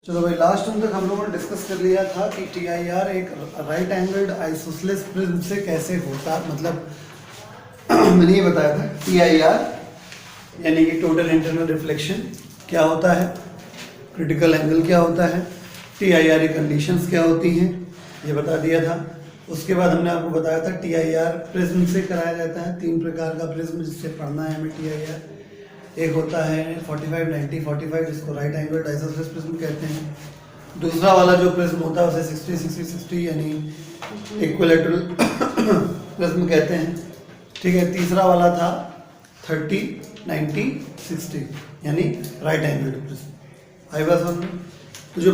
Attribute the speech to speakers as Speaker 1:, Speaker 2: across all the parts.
Speaker 1: चलो भाई, last time तक हम लोगों ने डिस्कस कर लिया था कि TIR एक राइट एंगल्ड आइसोसेलेस प्रिज्म से कैसे होता, मतलब मैंने ये बताया था TIR यानी कि टोटल इंटरनल रिफ्लेक्शन क्या होता है, क्रिटिकल एंगल क्या होता है, TIR की कंडीशंस क्या होती हैं, ये बता दिया था। उसके बाद हमने आपको बताया था TIR प्रिज्म से कराया जाता है। 3 प्रकार का प्रिज्म जिससे पढ़ना है हमें TIR। एक होता है 45 90 45 जिसको राइट एंगल्ड आइसोसेलेस प्रिज्म कहते हैं। दूसरा वाला जो प्रिज्म होता है उसे 60 60 60 यानी इक्विलैटरल प्रिज्म कहते हैं। ठीक है, तीसरा वाला था 30 90 60 यानी राइट एंगल्ड प्रिज्म। आई बात समझ में? तो जो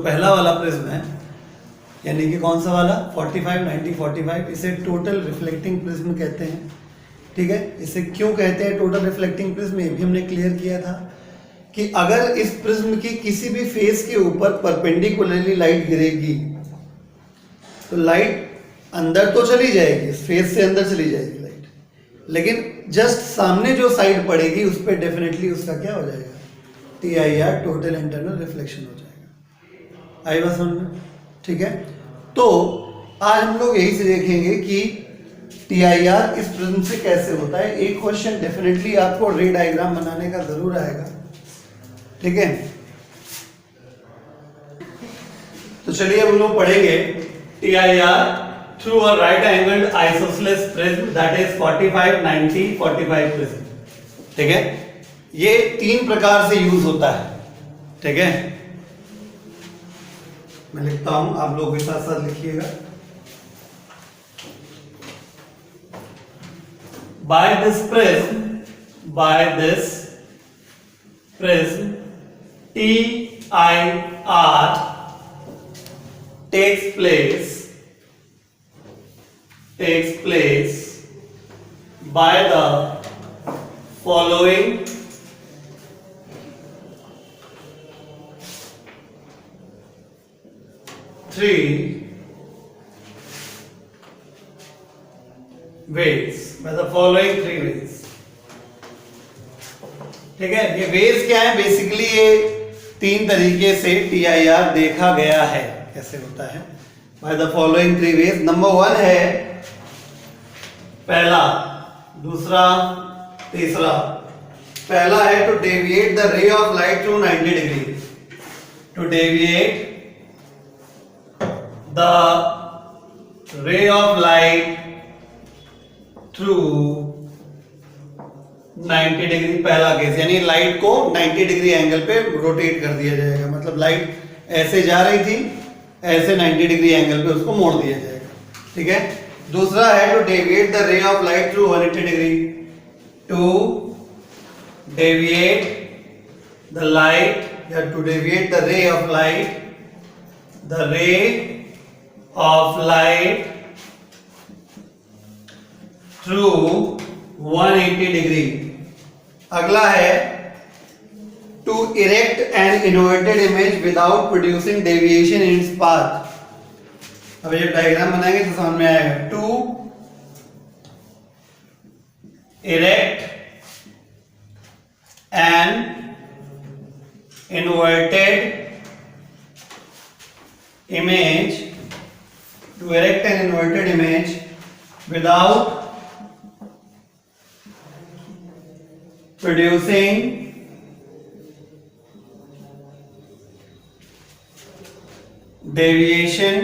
Speaker 1: पहला वाला प्रिज्म है यानी कि कौन सा वाला 45 90 45, इसे टोटल रिफ्लेक्टिंग प्रिज्म कहते हैं। ठीक है, इसे क्यों कहते हैं टोटल रिफ्लेक्टिंग प्रिज्म, ये भी हमने क्लियर किया था कि अगर इस प्रिज्म की किसी भी फेस के ऊपर परपेंडिकुलरली लाइट गिरेगी तो लाइट अंदर तो चली जाएगी, फेस से अंदर चली जाएगी लाइट, लेकिन जस्ट सामने जो साइड पड़ेगी उस पर डेफिनेटली उसका क्या हो जाएगा, TIR टोटल इंटरनल रिफ्लेक्शन हो जाएगा। आई बात समझ में? ठीक है, तो आज हम लोग यही से देखेंगे कि TIR इस प्रिज्म से कैसे होता है। एक क्वेश्चन डेफिनेटली आपको रे डायग्राम बनाने का जरूर आएगा। ठीक है, तो चलिए हम लोग पढ़ेंगे TIR through a right angled isosceles prism that is 45 90 45 prism. ठीक है, ये 3 प्रकार से यूज होता है। ठीक है, मैं लिखता हूं, आप लोग भी साथ साथ लिखिएगा। By this prism, TIR takes place by the following three ways। ठीक है, ये वेज क्या है, बेसिकली ये 3 तरीके से TIR देखा गया है कैसे होता है। By the following 3 ways. Number 1 है पहला, दूसरा, तीसरा। पहला है to deviate the ray of light through 90 degree, to deviate the ray of light through 90 degree. पहला केस यानी लाइट को 90 डिग्री एंगल पे रोटेट कर दिया जाएगा, मतलब लाइट ऐसे जा रही थी, ऐसे 90 डिग्री एंगल पे उसको मोड़ दिया जाएगा। ठीक है, दूसरा है to deviate the ray of light through 180 degree, to deviate the light या to deviate the ray of light, the ray of light through 180 degree. अगला है to erect an inverted image without producing deviation in its path. अब ये diagram बनाएंगे तो समझ में आएगा। To erect an inverted image, to erect an inverted image without producing deviation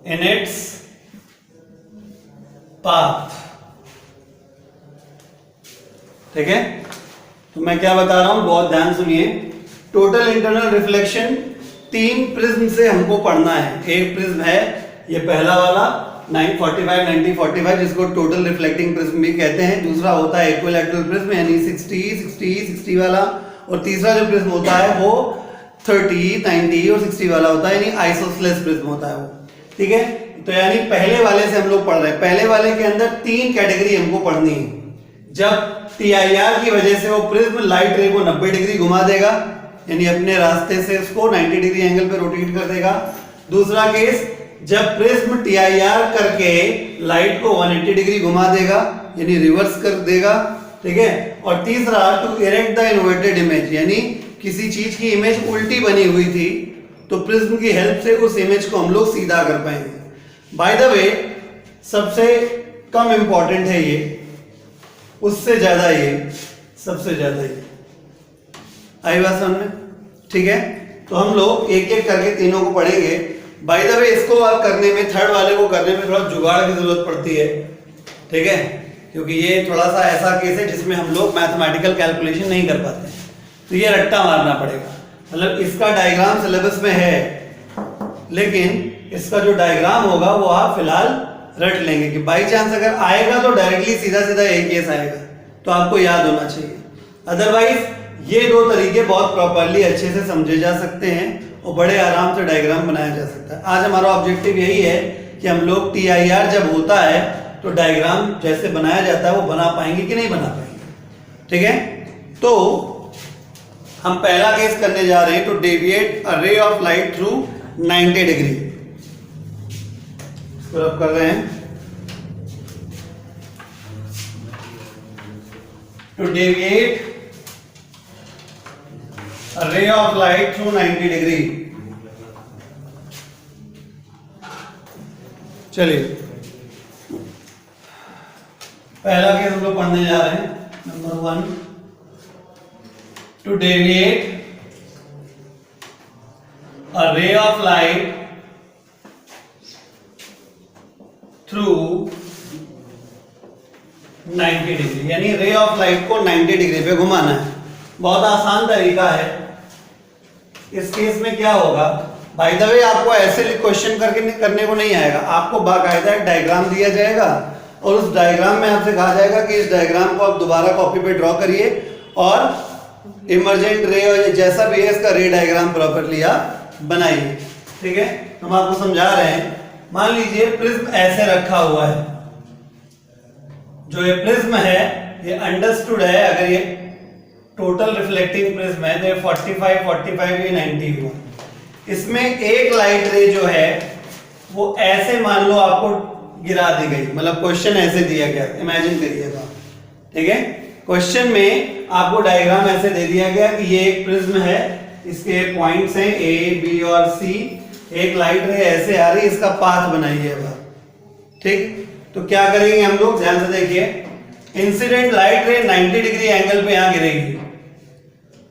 Speaker 1: in its path। ठीक है, तो मैं क्या बता रहा हूं, बहुत ध्यान सुनिए। टोटल इंटरनल रिफ्लेक्शन 3 प्रिज्म से हमको पढ़ना है। एक प्रिज्म है ये पहला वाला 45 90 45 जिसको टोटल रिफ्लेक्टिंग प्रिज्म भी कहते हैं। दूसरा होता है इक्विलैटरल प्रिज्म यानी 60 60 60 वाला, और तीसरा जो प्रिज्म होता है वो 30 90 और 60 वाला होता है यानी आइसोसेलेस प्रिज्म होता है वो। ठीक है, तो यानी पहले वाले से हम लोग पढ़ रहे हैं। पहले वाले के अंदर 3 कैटेगरी हमको पढ़नी है। जब TIR की वजह से वो प्रिज्म लाइट रे को 90 डिग्री घुमा देगा यानी अपने रास्ते से उसको 90 डिग्री एंगल पे रोटेट कर देगा। दूसरा केस, जब प्रिज्म TIR करके लाइट को 180 डिग्री घुमा देगा यानी रिवर्स कर देगा। ठीक है, और तीसरा to erect the inverted image, यानी किसी चीज की इमेज उल्टी बनी हुई थी तो प्रिज्म की हेल्प से उस इमेज को हम लोग सीधा कर पाएंगे। बाय द वे सबसे कम इंपॉर्टेंट है ये, उससे ज्यादा ये, सबसे ज्यादा ये। आई बात समझ में? ठीक है, तो हम लोग एक एक करके तीनों को पढ़ेंगे। बाय द वे इसको आप करने में, थर्ड वाले को करने में थोड़ा जुगाड़ की जरूरत पड़ती है, ठीक है, क्योंकि ये थोड़ा सा ऐसा केस है जिसमें हम लोग मैथमेटिकल कैलकुलेशन नहीं कर पाते, तो ये रट्टा मारना पड़ेगा। मतलब इसका डायग्राम सिलेबस में है, लेकिन इसका जो डायग्राम होगा वो आप फिलहाल रट लेंगे कि बाई चांस अगर आएगा तो डायरेक्टली सीधा सीधा एक केस आएगा, तो आपको याद होना चाहिए। अदरवाइज ये दो तरीके बहुत प्रॉपरली अच्छे से समझे जा सकते हैं और बड़े आराम से डायग्राम बनाया जा सकता है। आज हमारा ऑब्जेक्टिव यही है कि हम लोग TIR जब होता है तो डायग्राम जैसे बनाया जाता है वो बना पाएंगे कि नहीं बना पाएंगे, ठीक है। तो हम पहला केस करने जा रहे हैं, टू डेविएट अ रे ऑफ लाइट थ्रू 90 डिग्री। इसको अब कर रहे हैं, टू डेविएट अ रे ऑफ लाइट थ्रू 90 डिग्री। चलिए पहला केस हम लोग पढ़ने जा रहे हैं, number 1, to deviate a ray of light through 90 degree, यानी रे ऑफ लाइट को 90 डिग्री पे घुमाना है। बहुत आसान तरीका है। इस केस में क्या होगा, बाय द वे आपको ऐसे क्वेश्चन करने को नहीं आएगा, आपको बाकायदा एक डायग्राम दिया जाएगा और उस डायग्राम में आपसे कहा जाएगा कि इस डायग्राम को आप दोबारा कॉपी पे ड्रॉ करिए और इमर्जेंट रे और जैसा भी है इसका रे डायग्राम प्रॉपरली आप बनाइए, ठीक है। हम आपको समझा रहे हैं, मान लीजिए प्रिज्म ऐसे रखा हुआ है, जो ये प्रिज्म है ये अंडरस्टूड है, अगर ये टोटल रिफ्लेक्टिंग प्रिज्म है तो ये 45 45 ये 90 हुआ। इसमें एक लाइट रे जो है वो ऐसे मान लो आपको गिरा दी गई, मतलब क्वेश्चन ऐसे दिया गया, इमेजिन करिएगा, ठीक है। क्वेश्चन में आपको डायग्राम ऐसे दे दिया गया कि ये एक प्रिज्म है, इसके पॉइंट्स हैं A, B और C, एक लाइट रे ऐसे आ रही, इसका पाथ बनाइए अब, ठीक। तो क्या करेंगे हम लोग, ध्यान से देखिए, इंसिडेंट लाइट रे 90 डिग्री एंगल पे यहां गिरेगी,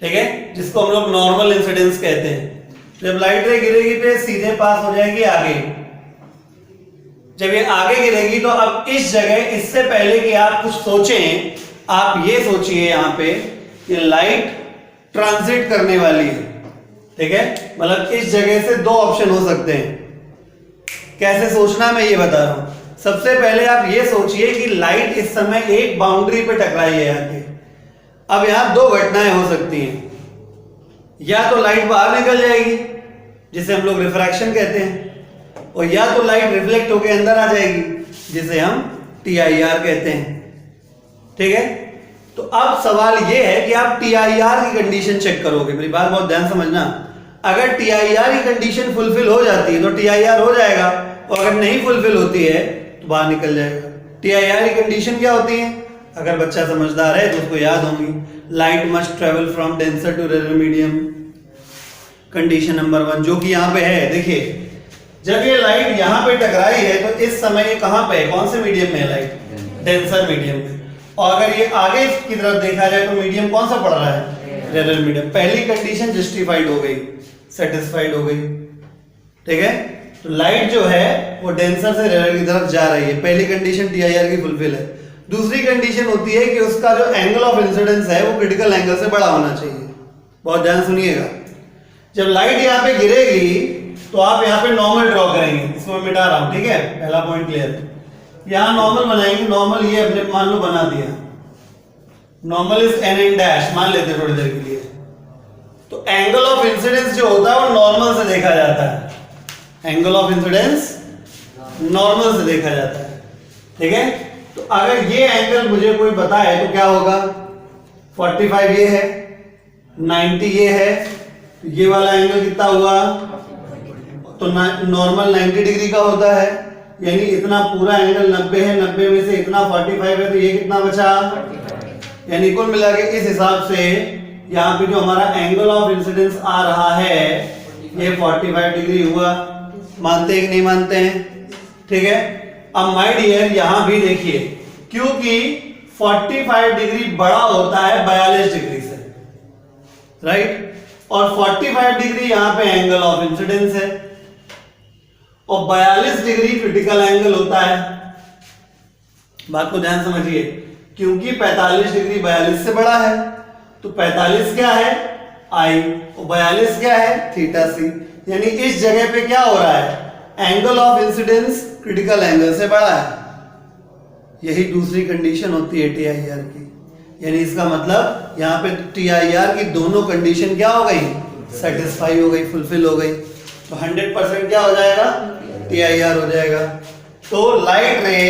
Speaker 1: ठीक है, जिसको हम लोग नॉर्मल इंसिडेंस कहते हैं। जब लाइट रे गिरेगी तो सीधे पास हो जाएगी आगे। जब ये आगे गिरेगी तो अब इस जगह, इससे पहले कि आप कुछ सोचें, आप ये सोचिए यहां पे कि लाइट ट्रांजिट करने वाली है, ठीक है। मतलब इस जगह से दो ऑप्शन हो सकते हैं। कैसे सोचना मैं ये बता रहा हूं। सबसे पहले आप ये सोचिए कि लाइट इस समय एक बाउंड्री पे टकराई है आके। अब यहां दो घटनाएं हो सकती हैं, या तो लाइट बाहर निकल जाएगी जिसे हम लोग रिफ्रैक्शन कहते हैं, और या तो लाइट रिफ्लेक्ट होकर अंदर आ जाएगी जिसे हम TIR कहते हैं, ठीक है। तो अब सवाल यह है कि आप TIR की कंडीशन चेक करोगे। मेरी बात बहुत ध्यान समझना, अगर TIR की कंडीशन फुलफिल हो जाती है तो TIR हो जाएगा, और अगर नहीं फुलफिल होती है तो बाहर निकल जाएगा। TIR की कंडीशन क्या होती है, अगर बच्चा समझदार है तो उसको याद होंगी, light must travel from denser to rare medium. Condition number 1 जो कि यहाँ पे है, देखिए जब ये लाइट यहाँ पे टकराई है तो इस समय ये कहाँ पे है, कौन से मीडियम में है लाइट, डेंसर मीडियम में। और अगर ये आगे की तरफ देखा जाए तो मीडियम कौन सा पड़ रहा है, रेयर मीडियम। पहली कंडीशन जस्टिफाइड हो गई, सेटिस्फाइड हो गई, ठीक है। तो लाइट जो है वो डेंसर से रेयर की तरफ जा रही है, पहली कंडीशन TIR की फुलफिल है। दूसरी कंडीशन होती है कि उसका जो एंगल ऑफ इंसिडेंस है वो क्रिटिकल एंगल से बड़ा होना चाहिए। बहुत ध्यान सुनिएगा, जब लाइट यहाँ पे गिरेगी तो आप यहाँ पे नॉर्मल ड्रॉ करेंगे, इसको मैं मिटा रहा हूं, ठीक है, पहला पॉइंट क्लियर। यहाँ नॉर्मल बनाएंगे, नॉर्मल ये अपने मान लो बना दिया, नॉर्मल इज NN डैश मान लेते हैं थोड़ी देर के लिए। तो एंगल ऑफ इंसिडेंस जो होता है वो नॉर्मल से देखा जाता है, एंगल ऑफ इंसिडेंस नॉर्मल से देखा जाता है, ठीक है। तो अगर ये एंगल मुझे कोई बताए तो क्या होगा, 45 ये है, 90 ये है, ये वाला एंगल कितना हुआ, तो नॉर्मल 90 डिग्री का होता है, यानी इतना पूरा एंगल 90 है, 90 में से इतना 45 है, तो ये कितना बचा, यानी कुल मिला के इस हिसाब से यहाँ पे जो हमारा एंगल ऑफ इंसिडेंस आ रहा है ये 45 डिग्री हुआ। मानते हैं कि नहीं मानते हैं? ठीक है। अब माय डियर यहां भी देखिए, क्योंकि 45 डिग्री बड़ा होता है 42 डिग्री से, राइट? और 45 डिग्री यहां पे एंगल ऑफ इंसिडेंस है और 42 डिग्री क्रिटिकल एंगल होता है। बात को ध्यान समझिए, क्योंकि 45 डिग्री 42 से बड़ा है तो 45 क्या है आई और 42 क्या है थीटा सी। यानी इस जगह पे क्या हो रहा है, angle of incidence critical angle से बड़ा है। यही दूसरी कंडीशन होती है टीआईआर की। यानी इसका मतलब यहाँ पे टीआईआर की दोनों कंडीशन क्या हो गई, सेटिस्फाई हो गई, फुलफिल हो गई। तो 100% क्या हो जाएगा, टीआईआर हो जाएगा। तो लाइट रे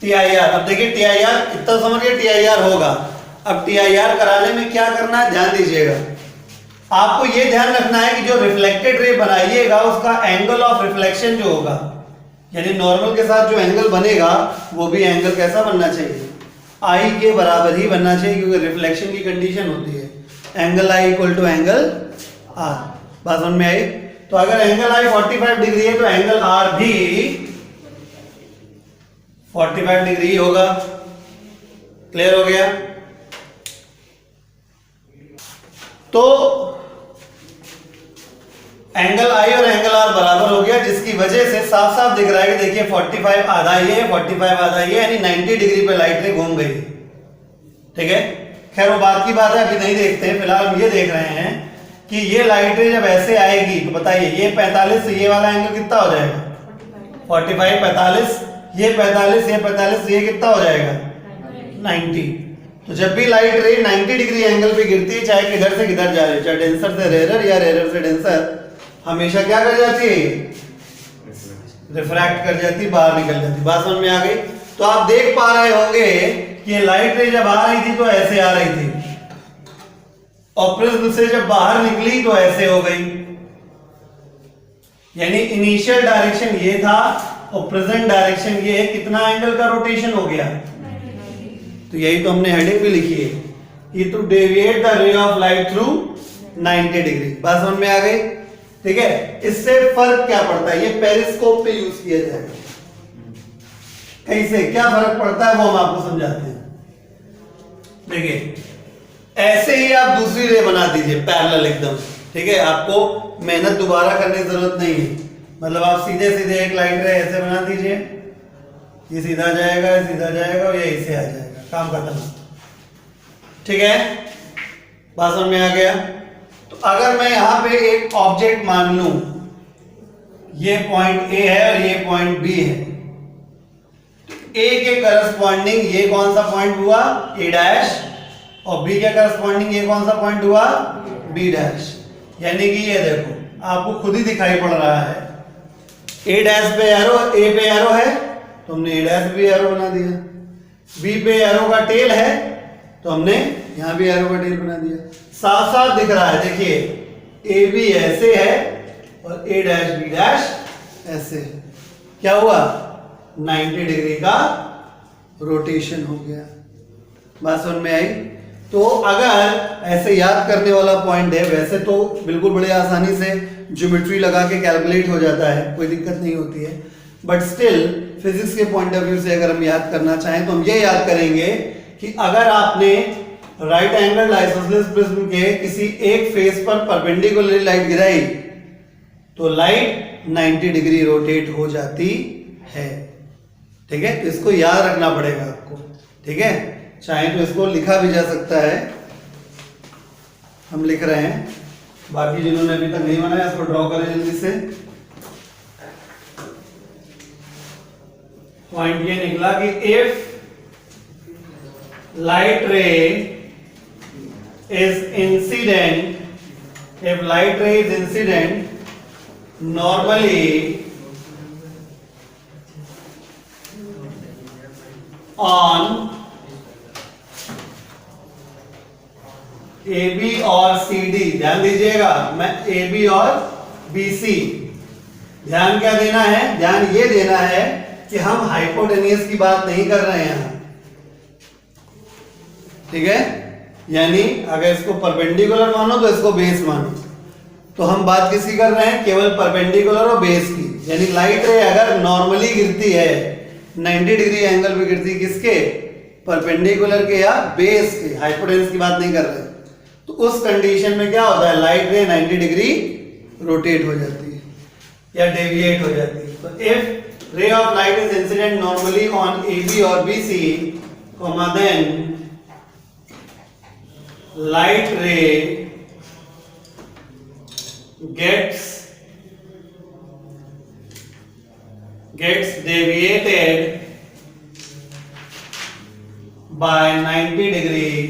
Speaker 1: टीआईआर, अब देखिए टीआईआर कितना समझ गए, टीआईआर होगा। अब टीआईआर कराने में क्या करना है, ध्यान दीजिएगा। आपको यह ध्यान रखना है कि जो रिफ्लेक्टेड रे बनाइएगा उसका एंगल ऑफ रिफ्लेक्शन जो होगा, यानी नॉर्मल के साथ जो एंगल बनेगा वो भी एंगल कैसा बनना चाहिए, आई के बराबर ही बनना चाहिए, क्योंकि रिफ्लेक्शन की कंडीशन होती है angle i equal to angle r. बात समझ में आई? तो अगर एंगल आई 45 डिग्री है तो एंगल आर भी 45 डिग्री होगा। क्लियर हो गया? तो एंगल आई और एंगल आर बराबर हो गया, जिसकी वजह से साफ साफ दिख रहा है कि देखिए 45 आधा ये है, 45 आधा ये, यानी 90 डिग्री पे लाइट रे घूम गई। ठीक है, खैर वो बात की बात है, अभी नहीं देखते हैं। फिलहाल हम ये देख रहे हैं कि ये लाइट रे जब ऐसे आएगी तो बताइए ये 45 से ये वाला एंगल कितना हो जाएगा, 45 45, ये 45 ये 45, ये कितना हो जाएगा 90। तो जब भी लाइट रे 90 डिग्री एंगल पे गिरती है, चाहे किधर से किधर जा रही है, चाहे डेंसर से रेयर या रेयर से डेंसर, हमेशा क्या कर जाती है, रिफ्रैक्ट कर जाती, बाहर निकल जाती। बात समझ में आ गई? तो आप देख पा रहे होंगे कि ये लाइट रे जब आ रही थी तो ऐसे आ रही थी और प्रिज्म से जब बाहर निकली तो ऐसे हो गई। यानी इनिशियल डायरेक्शन ये था और प्रेजेंट डायरेक्शन ये है, कितना एंगल का रोटेशन हो गया। तो यही तो हमने हेडिंग भी लिखी है, ये to deviate the ray of light through 90 degree. बात समझ में आ गई? ठीक है, इससे फर्क क्या पड़ता है, ये पेरिस्कोप पे यूज किया जाएगा। कैसे क्या फर्क पड़ता है वो हम आपको समझाते हैं। देखिए, ऐसे ही आप दूसरी रे बना दीजिए पैरेलल एकदम। ठीक है, आपको मेहनत दोबारा करने की जरूरत नहीं है। मतलब आप सीधे सीधे एक लाइट रे ऐसे बना दीजिए, ये सीधा जाएगा, ये सीधा जाएगा और ये ऐसे आ जाएगा, काम खत्म। ठीक है, बात समझ में आ गया? तो अगर मैं यहां पे एक ऑब्जेक्ट मान लूं, ये पॉइंट ए है और ये पॉइंट बी है, ए के करस्पॉन्डिंग ये कौन सा पॉइंट हुआ, ए डैश, और बी के करस्पॉन्डिंग ये कौन सा पॉइंट हुआ, बी डैश। यानी कि ये देखो आपको खुद ही दिखाई पड़ रहा है, ए डैश पे एरो, ए पे एरो है तो हमने ए डैश भी एरो बना दिया, बी पे एरो का टेल है तो हमने यहां भी एरो का टेल बना दिया। साफ साफ दिख रहा है, देखिए ए बी ऐसे है और ए डैश बी डैश ऐसे है। क्या हुआ, 90 डिग्री का रोटेशन हो गया। बात समझ में आई? तो अगर ऐसे याद करने वाला पॉइंट है, वैसे तो बिल्कुल बड़े आसानी से ज्योमेट्री लगा के कैलकुलेट हो जाता है, कोई दिक्कत नहीं होती है, बट स्टिल फिजिक्स के पॉइंट ऑफ व्यू से अगर हम याद करना चाहें तो हम ये याद करेंगे कि अगर आपने राइट एंगल आइसोसेलेस प्रिज्म के किसी एक फेस पर परपेंडिकुलर लाइट गिराई तो लाइट 90 डिग्री रोटेट हो जाती है। ठीक है, तो इसको याद रखना पड़ेगा आपको। ठीक है, चाहे तो इसको लिखा भी जा सकता है, हम लिख रहे हैं, बाकी जिन्होंने अभी तक नहीं बनाया इसको ड्रॉ करें जल्दी से। पॉइंट ये निकला कि if light ray is incident, if light ray is incident normally on AB और CD, ध्यान दीजिएगा, मैं AB और BC, ध्यान क्या देना है, ध्यान ये देना है कि हम हाइपोटेनियस की बात नहीं कर रहे हैं यहां, ठीक है, यानी अगर इसको परपेंडिकुलर मानो तो इसको बेस मानो। तो हम बात किसकी कर रहे हैं, केवल परपेंडिकुलर और बेस की। यानी लाइट रे अगर नॉर्मली गिरती है 90 डिग्री एंगल पे गिरती है, किसके, परपेंडिकुलर के या बेस के, हाइपोटेन्यूस की बात नहीं कर रहे। तो उस कंडीशन में क्या होता है, लाइट रे 90 डिग्री रोटेट हो जाती है या डेविएट हो जाती है। तो इफ रे of light is incident normally on AB और BC, then light ray gets deviated by 90 degree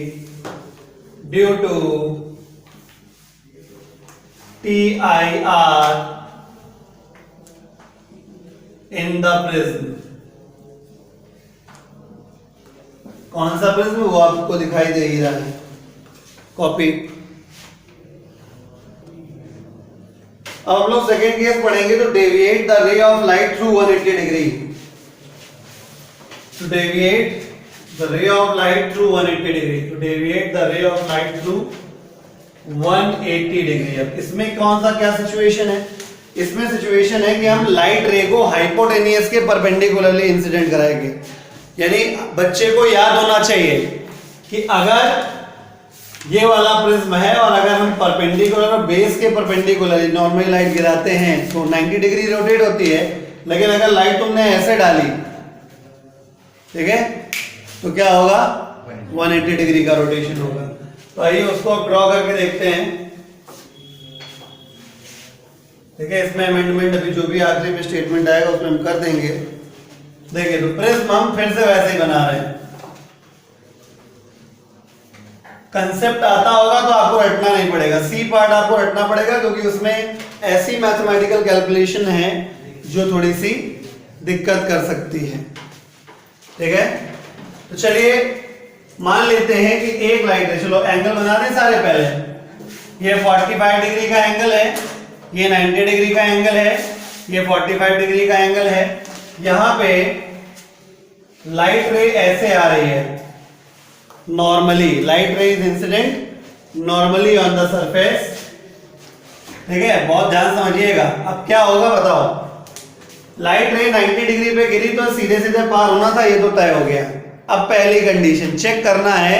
Speaker 1: due to TIR in the prism। कौन सा प्रिज्म, वो आपको दिखाई दे ही रहा है, कॉपी। अब हम लोग सेकेंड केस पढ़ेंगे। तो deviate the ray of light through 180 degree, to deviate the ray of light through 180 degree, to deviate the ray of light through 180 degree. अब इसमें कौन सा क्या सिचुएशन है, इसमें सिचुएशन है कि हम लाइट रे को हाइपोटेनियस के परपेंडिकुलरली इंसिडेंट कराएंगे। यानी बच्चे को याद होना चाहिए कि अगर ये वाला प्रिज्म है और अगर हम परपेंडिकुलर और बेस के परपेंडिकुलरली नॉर्मली लाइट गिराते हैं तो 90 डिग्री रोटेट होती है। लेकिन अगर लाइट तुमने ऐसे डाली, ठीक है, तो क्या होगा, 180 डिग्री का रोटेशन होगा। तो आइए उसको ड्रॉ करके देखते हैं। ठीक है, इसमें अमेंडमेंट अभी जो भी आखिरी में स्टेटमेंट आएगा उसमें हम कर देंगे। देखिए, तो प्रिज्म हम फिर से वैसे ही बना रहे हैं। कंसेप्ट आता होगा तो आपको रटना नहीं पड़ेगा, सी पार्ट आपको रटना पड़ेगा क्योंकि उसमें ऐसी मैथमेटिकल कैलकुलेशन है जो थोड़ी सी दिक्कत कर सकती है। ठीक है, तो चलिए मान लेते हैं कि एक लाइट है, चलो एंगल बना दें सारे पहले। ये 45 डिग्री का एंगल है, ये 90 डिग्री का एंगल है, ये 45 डिग्री का एंगल है। यहां पे लाइट रे ऐसे आ रही है नॉर्मली, लाइट रे is incident normally on the surface. ठीक है, बहुत ध्यान समझिएगा। अब क्या होगा बताओ, लाइट रे 90 डिग्री पे गिरी तो सीधे सीधे पार होना था, ये तो तय हो गया। अब पहली कंडीशन चेक करना है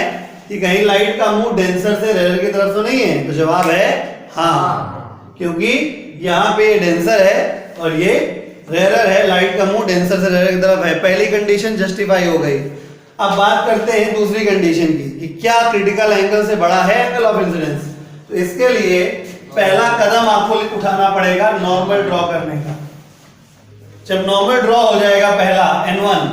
Speaker 1: कि कहीं लाइट का मुंह डेंसर से रेयर की तरफ तो नहीं है। तो जवाब है हाँ, क्योंकि यहाँ पे डेंसर है और ये रेयर है, लाइट का मुंह डेंसर से रेयर की तरफ है। पहली कंडीशन जस्टिफाई हो गई। अब बात करते हैं दूसरी कंडीशन की कि क्या क्रिटिकल एंगल से बड़ा है एंगल ऑफ इंसिडेंस। तो इसके लिए पहला कदम आपको उठाना पड़ेगा नॉर्मल ड्रॉ करने का। जब नॉर्मल ड्रॉ हो जाएगा पहला N1,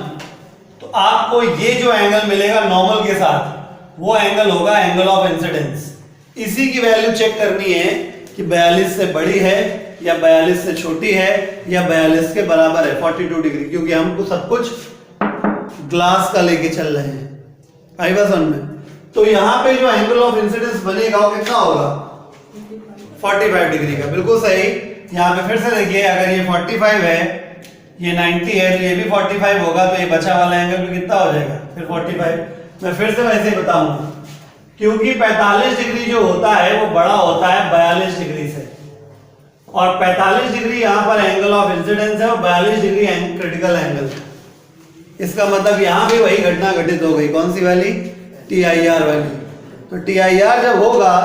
Speaker 1: तो आपको ये जो एंगल मिलेगा नॉर्मल के साथ, वो एंगल होगा एंगल ऑफ इंसिडेंस। इसी की वैल्यू चेक करनी है कि 42 से बड़ी है या 42 से छोटी है या 42 के बराबर है, 42 डिग्री, क्योंकि हमको सब कुछ ग्लास का लेके चल रहे हैं। आई बात समझ में? तो यहाँ पे जो एंगल ऑफ इंसिडेंस बनेगा वो कितना होगा, 45 डिग्री का। बिल्कुल सही। यहाँ पे फिर से देखिए, अगर ये 45 है, ये 90 है, तो ये भी 45 होगा, तो ये बचा वाला एंगल भी कितना हो जाएगा, फिर 45। मैं फिर से वैसे बताऊंगा, क्योंकि 45 डिग्री जो होता है वो बड़ा होता है 42 डिग्री से, और 45 डिग्री यहाँ पर एंगल ऑफ इंसिडेंस है और 42 डिग्री क्रिटिकल एंगल। इसका मतलब यहाँ भी वही घटना घटित हो गई। कौन सी वाली, TIR वाली। तो TIR जब होगा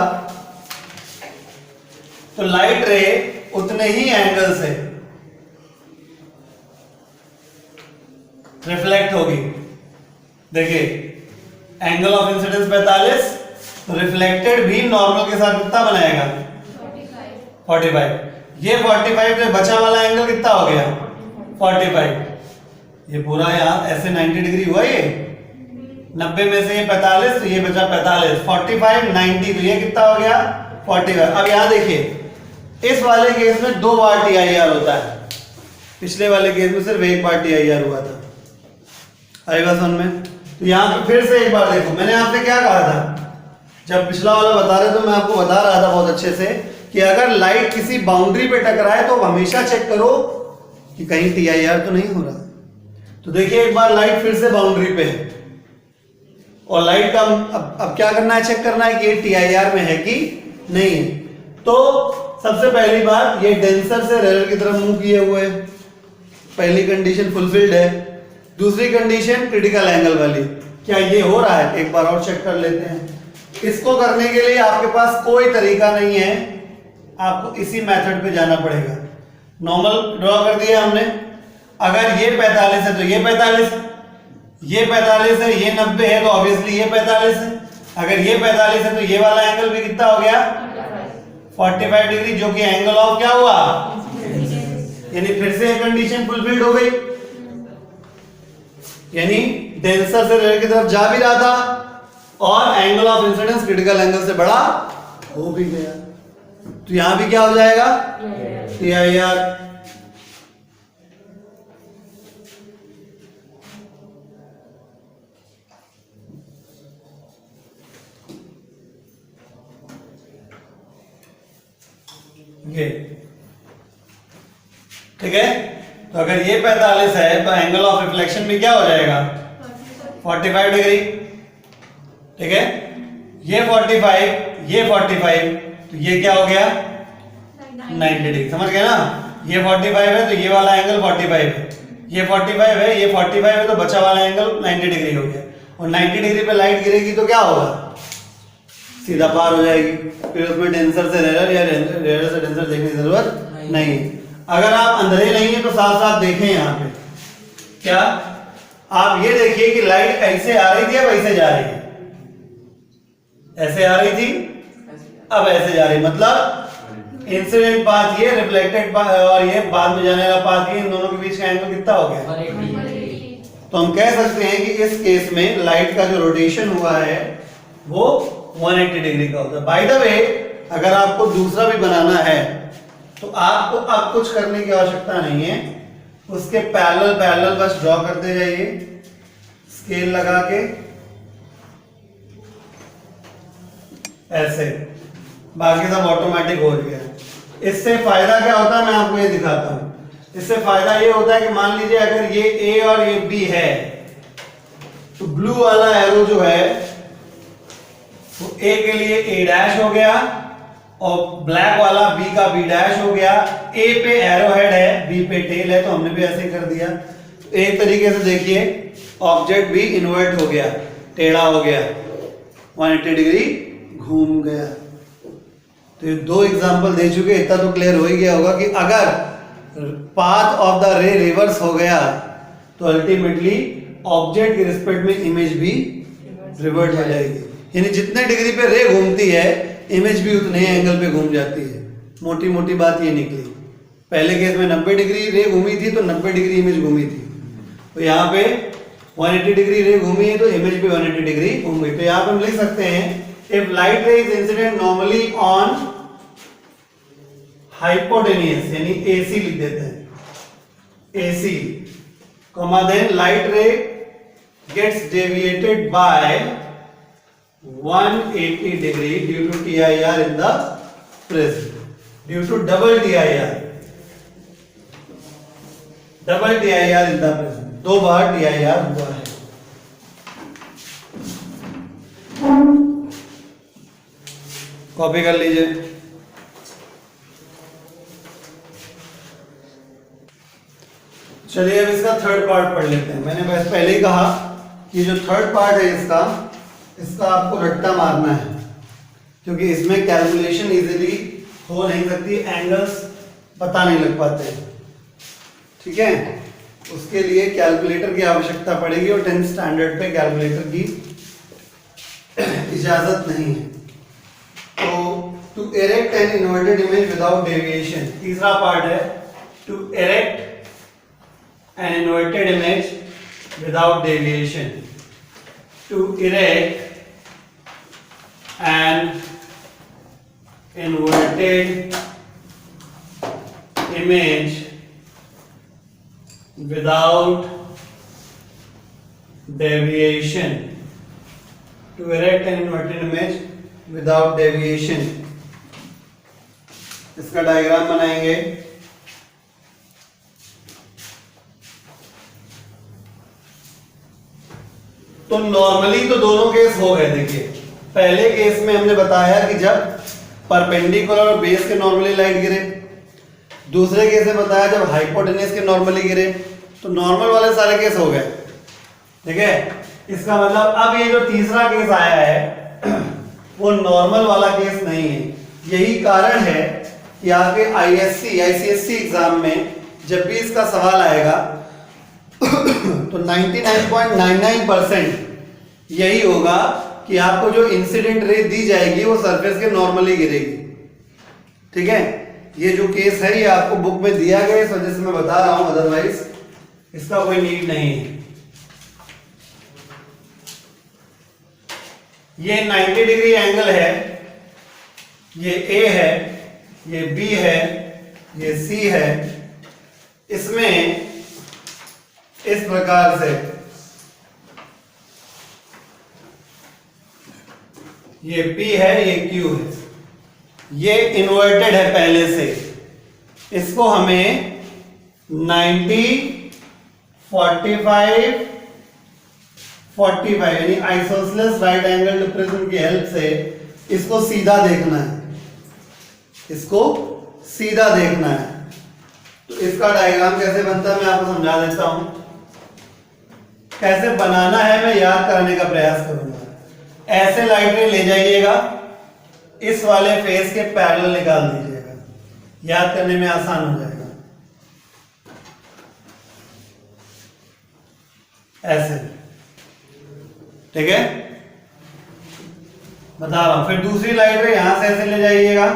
Speaker 1: तो लाइट रे उतने ही एंगल से रिफ्लेक्ट होगी। देखिए, एंगल ऑफ इंसिडेंस 45, तो रिफ्लेक्टेड भी नॉर्मल के साथ कितना बनाएगा, 45। ये 45 से बचा वाला एंगल कितना हो गया, 45। ये पूरा यहाँ ऐसे 90 डिग्री हुआ, ये 90 में से ये 45, तो ये बचा 45, 45 90, तो ये कितना हो गया, 45। अब यहाँ देखिए, इस वाले केस में 2 बार TIR होता है, पिछले वाले केस में सिर्फ 1 बार TIR हुआ था। आएगा समझ में? तो यहाँ पे फिर से एक बार देखो, मैंने आपसे क्या कहा था, जब पिछला वाला बता रहे तो मैं आपको बता रहा था बहुत अच्छे से कि अगर लाइट किसी बाउंड्री पे टकराए तो हमेशा चेक करो कि कहीं TIR तो नहीं हो रहा। तो देखिए, एक बार लाइट फिर से बाउंड्री पे है, और लाइट का अब क्या करना है, चेक करना है कि ये TIR में है कि नहीं है। तो सबसे पहली बात, ये डेंसर से रेयर की तरफ मूव किए हुए है, पहली कंडीशन फुलफिल्ड है। दूसरी कंडीशन क्रिटिकल एंगल वाली, क्या ये हो रहा है, एक बार और चेक कर लेते हैं। इसको करने के लिए आपके पास कोई तरीका नहीं है, आपको इसी मेथड पे जाना पड़ेगा। नॉर्मल ड्रॉ कर दिया हमने, अगर ये 45 है तो ये 45, ये 45 है, ये 90 है तो ऑब्वियसली ये 45 है। अगर ये 45 है तो ये वाला एंगल भी कितना हो गया, 45 डिग्री, जो कि एंगल ऑफ क्या हुआ, यानी फिर से कंडीशन फुलफिल्ड हो गई, यानी डेंसर से रेयर की तरफ जा भी रहा था और angle of incidence critical angle से बड़ा हो भी गया। तो यहां भी क्या हो जाएगा, TIR। ये ठीक है। तो अगर ये 45 है तो एंगल ऑफ रिफ्लेक्शन में क्या हो जाएगा, 45 डिग्री, ठीक है। ये 45, ये 45, तो ये क्या हो गया, 90 डिग्री, समझ गए ना। ये 45 है तो ये वाला एंगल 45 है, ये 45 है, ये 45 है, तो बचा वाला एंगल 90 डिग्री हो गया। और 90 डिग्री पे लाइट गिरेगी तो क्या होगा, सीधा पार हो जाएगी, फिर उसमें डेंसर से रेयर या रेयर से डेंसर देखने की जरूरत नहीं है। अगर आप अंधेरे नहीं है तो साथ साथ देखें, यहाँ पे क्या आप ये देखिए कि लाइट ऐसे आ रही थी, अब ऐसे जा रही है, ऐसे आ रही थी अब ऐसे जा रही, मतलब इंसिडेंट पाथ ये, रिफ्लेक्टेड पाथ और ये बाद में जाने वाला पाथ ये, इन दोनों के बीच का एंगल कितना हो गया। तो हम कह सकते हैं कि इस केस में लाइट का जो रोटेशन हुआ है वो 180 डिग्री का होता है। बाय द वे, अगर आपको दूसरा भी बनाना है तो आपको अब कुछ करने की आवश्यकता नहीं है, उसके पैरेलल बस ड्रॉ करते जाइए स्केल लगा के ऐसे, बाकी सब ऑटोमेटिक हो गया। इससे फायदा क्या होता है मैं आपको ये दिखाता हूं। इससे फायदा ये होता है कि मान लीजिए अगर ये A और ये B है तो ब्लू वाला एरो जो है वो A के लिए A डैश हो गया और ब्लैक वाला B का B डैश हो गया। A पे एरो हेड है, B पे टेल है, तो हमने भी ऐसे ही कर दिया। तो एक तरीके से देखिए ऑब्जेक्ट भी इन्वर्ट हो गया, टेढ़ा हो गया, 180 डिग्री घूम गया। तो ये दो एग्जांपल दे चुके, इतना तो क्लियर हो ही गया होगा कि अगर पाथ ऑफ द रे रिवर्स हो गया तो अल्टीमेटली ऑब्जेक्ट के रिस्पेक्ट में इमेज भी रिवर्ट हो जाएगी। यानी जितने डिग्री पे रे घूमती है इमेज भी उतने ही एंगल पे घूम जाती है। मोटी मोटी बात ये निकली। पहले केस में 90 डिग्री रे घूमी थी तो 90 डिग्री इमेज घूमी थी, तो यहाँ पे 180 डिग्री रे घूमी है तो इमेज पे 180 डिग्री घूम गई। तो यहाँ पे हम लिख सकते हैं if light ray is incident normally on hypotenuse, यानी AC लिख देते हैं AC, comma then light ray gets deviated by 180 degree due to TIR in the prism, due to double TIR in the prism, दो बार TIR हुआ है। Copy कर लीजिए। चलिए अब इसका थर्ड पार्ट पढ़ लेते हैं। मैंने बस पहले ही कहा कि जो थर्ड पार्ट है इसका आपको रट्टा मारना है, क्योंकि इसमें कैलकुलेशन इजीली हो नहीं सकती, एंगल्स पता नहीं लग पाते, ठीक है। उसके लिए कैलकुलेटर की आवश्यकता पड़ेगी और 10th स्टैंडर्ड पे कैलकुलेटर की इजाजत नहीं है। तो to erect an inverted image without deviation, तीसरा पार्ट है to erect an inverted image without deviation, to erect an inverted image without deviation, to erect an inverted image without deviation। इसका diagram बनाएंगे। तो तो नॉर्मली तो दोनों case हो गए। देखिए पहले केस में हमने बताया कि जब परपेंडिकुलर और बेस के नॉर्मली लाइट गिरे, दूसरे केस में बताया जब हाइपोटेन्यूस के नॉर्मली गिरे। तो नॉर्मल वाले सारे केस हो गए, ठीक है। इसका मतलब अब ये जो तीसरा केस आया है वो नॉर्मल वाला केस नहीं है। यही कारण है कि आपके आईएससी आईसीएससी एग्जाम में जब भी इसका सवाल आएगा तो 99.99% यही होगा कि आपको जो इंसिडेंट रे दी जाएगी वो सरफेस के नॉर्मली गिरेगी, ठीक है। ये जो केस है ये आपको बुक में दिया गया, इस वजह से मैं बता रहा हूं, अदरवाइज इसका कोई नीड नहीं है। ये 90 डिग्री एंगल है, ये ए है, ये बी है, ये सी है। इसमें इस प्रकार से ये P है, ये Q है, ये इन्वर्टेड है पहले से। इसको हमें 90 45 45 यानी आइसोसेलेस राइट एंगल प्रिज्म की हेल्प से इसको सीधा देखना है, इसको सीधा देखना है। तो इसका डायग्राम कैसे बनता है मैं आपको समझा देता हूं। कैसे बनाना है मैं याद कराने का प्रयास करूंगा। ऐसे लाइट रे ले जाइएगा, इस वाले फेस के पैरेलल निकाल दीजिएगा, याद करने में आसान हो जाएगा। ऐसे, ठीक है, बता रहा हूं। फिर दूसरी लाइट रे यहां से ऐसे ले जाइएगा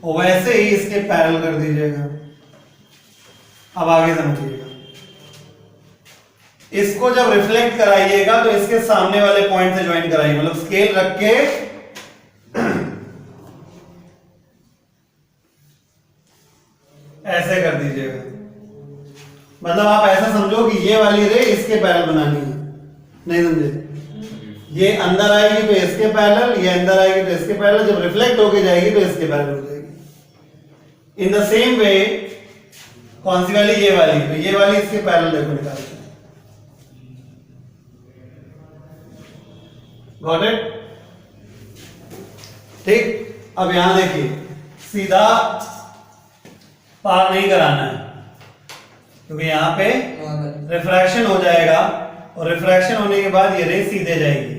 Speaker 1: और वैसे ही इसके पैरेलल कर दीजिएगा। अब आगे समझिएगा, इसको जब रिफ्लेक्ट कराइएगा तो इसके सामने वाले पॉइंट से ज्वाइन कराइए, मतलब स्केल रख के ऐसे कर दीजिएगा। मतलब आप ऐसा समझो कि ये वाली रे इसके पैरेलल बनानी है, नहीं समझे? ये अंदर आएगी तो इसके पैरेलल, ये अंदर आएगी तो इसके पैरेलल, जब रिफ्लेक्ट होके जाएगी तो इसके पैरेलल हो जाएगी। इन द सेम वे कौन सी वाली? ये वाली, तो ये वाली इसके पैरेलल देखो निकालते हैं। Got it? ठीक। अब यहां देखिए, सीधा पार नहीं कराना है क्योंकि यहां पे रिफ्रैक्शन हो जाएगा और रिफ्रैक्शन होने के बाद ये रे सीधे जाएगी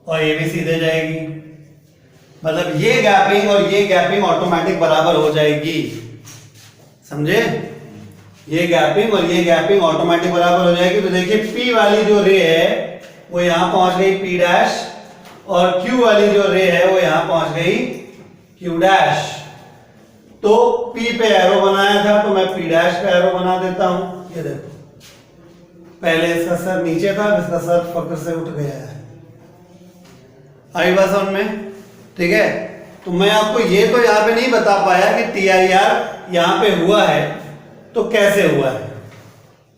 Speaker 1: और ये भी सीधे जाएगी। मतलब ये गैपिंग और ये गैपिंग ऑटोमेटिक बराबर हो जाएगी, समझे? ये गैपिंग और ये गैपिंग ऑटोमेटिक बराबर हो जाएगी। तो देखिए P वाली जो रे है वो यहां पहुंच गई P डैश, और Q वाली जो रे है वो यहां पहुंच गई Q डैश। तो P पे एरो बनाया था तो मैं P डैश पे एरो बना देता हूं। ये देखो, पहले इसका सर नीचे था, इसका सर पकड़ से उठ गया है। आई बात समझ में? ठीक है। तो मैं आपको ये तो यहां पे नहीं बता पाया कि TIR यहां पे हुआ है तो कैसे हुआ है,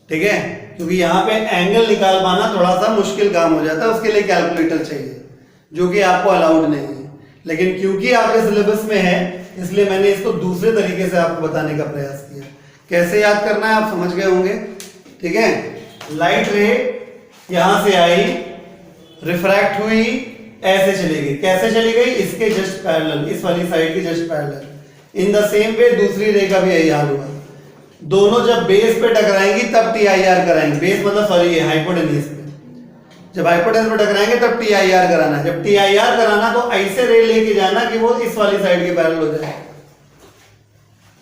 Speaker 1: ठीक है, क्योंकि यहां पे एंगल निकाल पाना थोड़ा सा मुश्किल काम हो जाता है, उसके लिए कैलकुलेटर चाहिए जो कि आपको अलाउड नहीं है। लेकिन क्योंकि आपके सिलेबस में है इसलिए मैंने इसको दूसरे तरीके से आपको बताने का प्रयास किया। कैसे याद करना है आप समझ गए होंगे, ठीक है। लाइट रे यहां से आई, रिफ्रैक्ट हुई, ऐसे चली गई। कैसे चली गई? इसके जस्ट पैरेलल, इस वाली साइड के just parallel. In the same way दूसरी रे का भी यही हाल हुआ। दोनों जब बेस पे टकराएंगी तब TIR कराएंगे। बेस मतलब सॉरी हाइपोटेन्यूस पे, जब हाइपोटेन्यूस पे टकराएंगे तब TIR कराना है। जब TIR कराना तो ऐसे रे लेके जाना कि वो इस वाली साइड के पैरेलल हो जाए,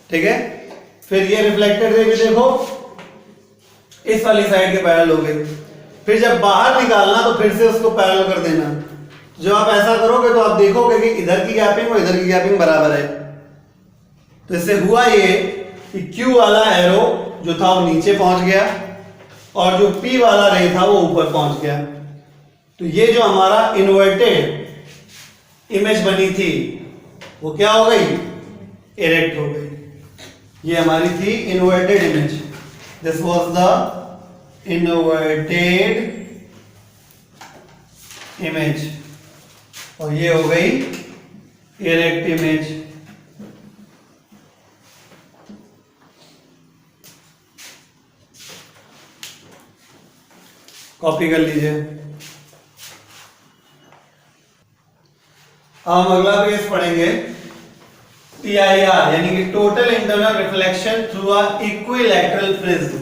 Speaker 1: ठीक है। फिर ये रिफ्लेक्टेड रे भी देखो इस वाली साइड के पैरेलल हो गए। फिर जब बाहर निकालना तो फिर से उसको पैरेलल कर देना। जब आप ऐसा करोगे तो आप देखोगे कि इधर की गैपिंग और इधर की गैपिंग बराबर है। तो इससे हुआ ये कि Q वाला एरो जो था वो नीचे पहुंच गया और जो P वाला रे था वो ऊपर पहुंच गया। तो ये जो हमारा इन्वर्टेड इमेज बनी थी वो क्या हो गई? इरेक्ट हो गई। ये हमारी थी inverted image. This was the inverted image और ये हो गई इरेक्ट इमेज। कॉपी कर लीजिए। अब हम अगला पेज पढ़ेंगे, TIR यानी कि total internal reflection through a equilateral prism.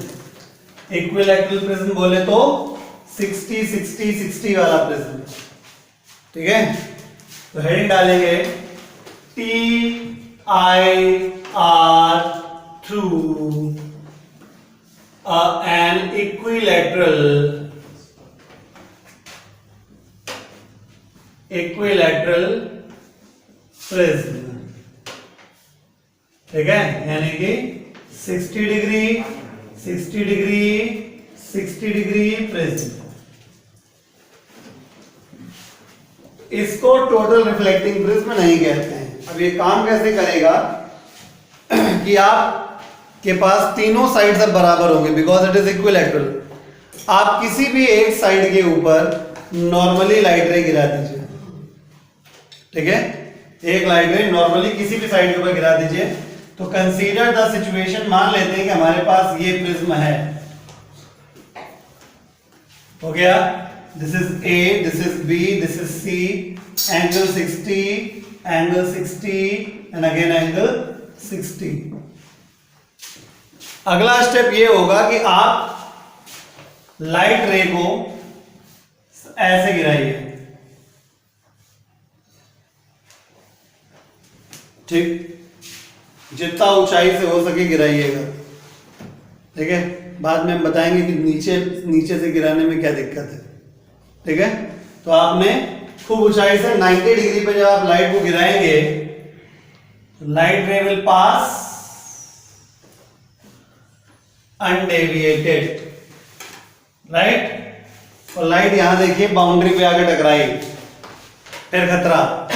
Speaker 1: Equilateral prism बोले तो 60 60 60 वाला प्रिज्म, ठीक है। तो हेडिंग डालेंगे TIR through an equilateral prism, ठीक है, यानी कि 60 डिग्री 60 डिग्री 60 डिग्री प्रिज्म। इसको टोटल रिफ्लेक्टिंग प्रिज्म नहीं कहते हैं। अब ये काम कैसे करेगा कि आपके पास तीनों साइड्स अब बराबर होंगे, बिकॉज इट इज इक्विलैटरल। आप किसी भी एक साइड के ऊपर नॉर्मली लाइट रे गिरा दीजिए, ठीक है, एक लाइट रे नॉर्मली किसी भी साइड के ऊपर गिरा दीजिए। तो कंसीडर द सिचुएशन, मान लेते हैं कि हमारे पास ये प्रिज्म है, हो गया, this is A, this is B, this is C, angle 60 and again angle 60। अगला स्टेप ये होगा कि आप लाइट रे को ऐसे गिराइए, ठीक, जितना ऊंचाई से हो सके गिराइएगा, ठीक है। बाद में हम बताएंगे कि नीचे से गिराने में क्या दिक्कत है, ठीक है। तो आपने खूब ऊंचाई से 90 डिग्री पे जब आप लाइट को गिराएंगे, light ray will pass undeviated, right. और लाइट यहां देखिए बाउंड्री पे आके टकराई, फिर खतरा।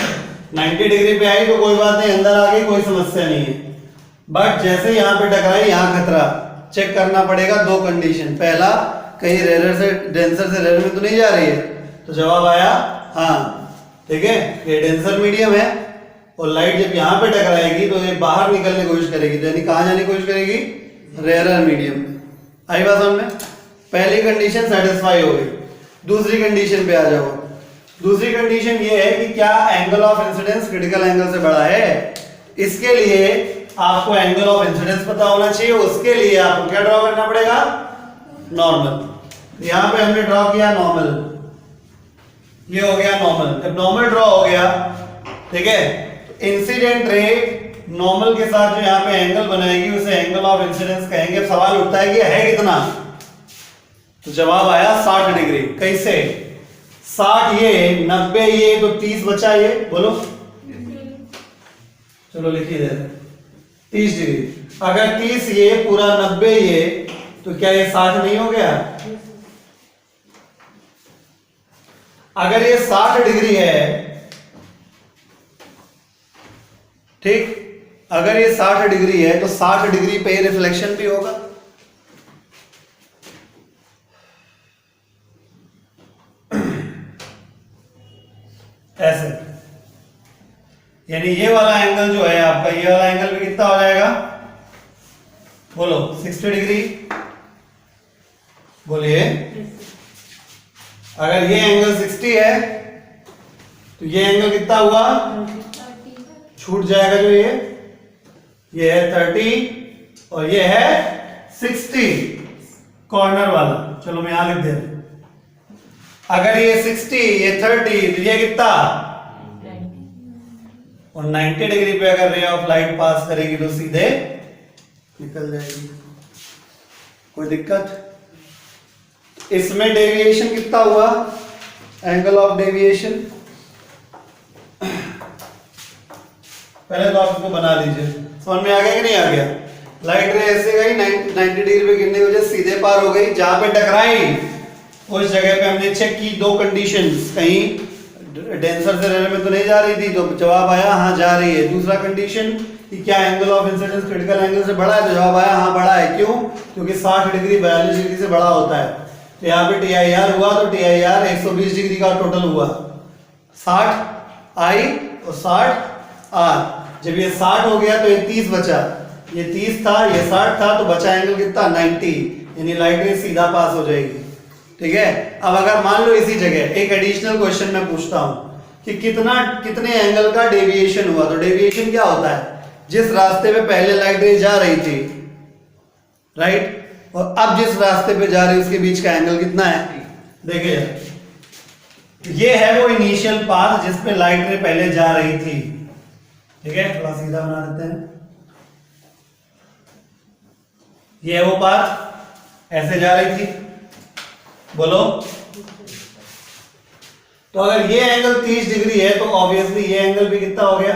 Speaker 1: 90 डिग्री पे आई तो कोई बात नहीं, अंदर आ गई कोई समस्या नहीं है, बट जैसे यहां पे टकराई यहां खतरा। चेक करना पड़ेगा दो कंडीशन, पहला कहीं रेयर से डेंसर से रेयर में तो नहीं जा रही है, तो जवाब आया हाँ, ठीक है, ये डेंसर मीडियम है और लाइट जब यहां पे टकराएगी तो ये बाहर निकलने की कोशिश करेगी, तो यानी कहां जाने की कोशिश करेगी, रेयर मीडियम में। आई बात समझ में? पहली कंडीशन सेटिस्फाई हो गई। दूसरी कंडीशन पे आ जाओ। दूसरी कंडीशन ये है कि क्या angle of incidence critical angle से बड़ा है। इसके लिए आपको एंगल ऑफ इंसिडेंस पता होना चाहिए, उसके लिए आपको क्या ड्रॉ करना पड़ेगा, नॉर्मल। यहां पे हमने ड्रॉ किया नॉर्मल, ये हो गया नॉर्मल। जब नॉर्मल ड्रॉ हो गया, ठीक है, तो इंसिडेंट रे नॉर्मल के साथ जो यहां पे एंगल बनाएगी उसे एंगल ऑफ इंसिडेंस कहेंगे। अब सवाल उठता है कि है कितना, तो जवाब आया 60 डिग्री। कैसे 60, ये 90, ये तो 30 बचा, ये बोलो, चलो लिखिए दे 30 डिग्री। अगर 30 ये पूरा 90 ये, तो क्या ये 60 नहीं हो गया? अगर ये 60 डिग्री है, ठीक, अगर ये 60 डिग्री है तो 60 डिग्री पे रिफ्लेक्शन भी होगा। ऐसे, यानी ये वाला एंगल जो है आपका, ये वाला एंगल भी कितना हो जाएगा, बोलो 60 डिग्री, बोलिए। अगर ये एंगल 60 है तो ये एंगल कितना हुआ, छूट जाएगा जो ये है 30 और ये है 60 कॉर्नर वाला। चलो मैं यहां लिख दे रहा हूं, अगर ये 60 ये 30 तो ये कितना, और 90 डिग्री पे अगर रे ऑफ लाइट पास करेगी तो सीधे निकल जाएगी, कोई दिक्कत। इसमें डेविएशन कितना हुआ, एंगल ऑफ डेविएशन, पहले तो आप इसको बना लीजिए। समझ में आ गया कि नहीं आ गया? लाइट रे ऐसे गई 90 डिग्री पे गिरने की वजह से सीधे पार हो गई, जहां पे टकराई उस जगह पे हमने चेक की दो कंडीशंस, कहीं डेंसर से रेयर में तो नहीं जा रही थी, तो जवाब आया हाँ जा रही है। दूसरा कंडीशन कि क्या angle of incidence critical angle से बड़ा है, तो जवाब आया हाँ बड़ा है। क्यों? क्योंकि 60 डिग्री 42 डिग्री से बड़ा होता है। तो यहाँ पे TIR हुआ तो TIR 120 डिग्री का टोटल हुआ, 60 I और 60 R। जब ये 60 हो गया तो ये 30 बचा, ये 30 था ये 60 था, तो बचा एंगल कितना, 90, यानी लाइट रे सीधा पास हो जाएगी, ठीक है। अब अगर मान लो इसी जगह एक एडिशनल क्वेश्चन मैं पूछता हूं कि कितने एंगल का डेविएशन हुआ, तो डेविएशन क्या होता है, जिस रास्ते पे पहले लाइट रे जा रही थी, राइट, और अब जिस रास्ते पे जा रही है उसके बीच का एंगल कितना है, देखिए ये है वो इनिशियल पाथ जिस पे लाइट रे पहले जा रही थी। ठीक है, थोड़ा सीधा बना देते हैं। ये है वो पाथ, ऐसे जा रही थी, बोलो। तो अगर ये एंगल 30 डिग्री है तो ऑब्वियसली ये एंगल भी कितना हो गया,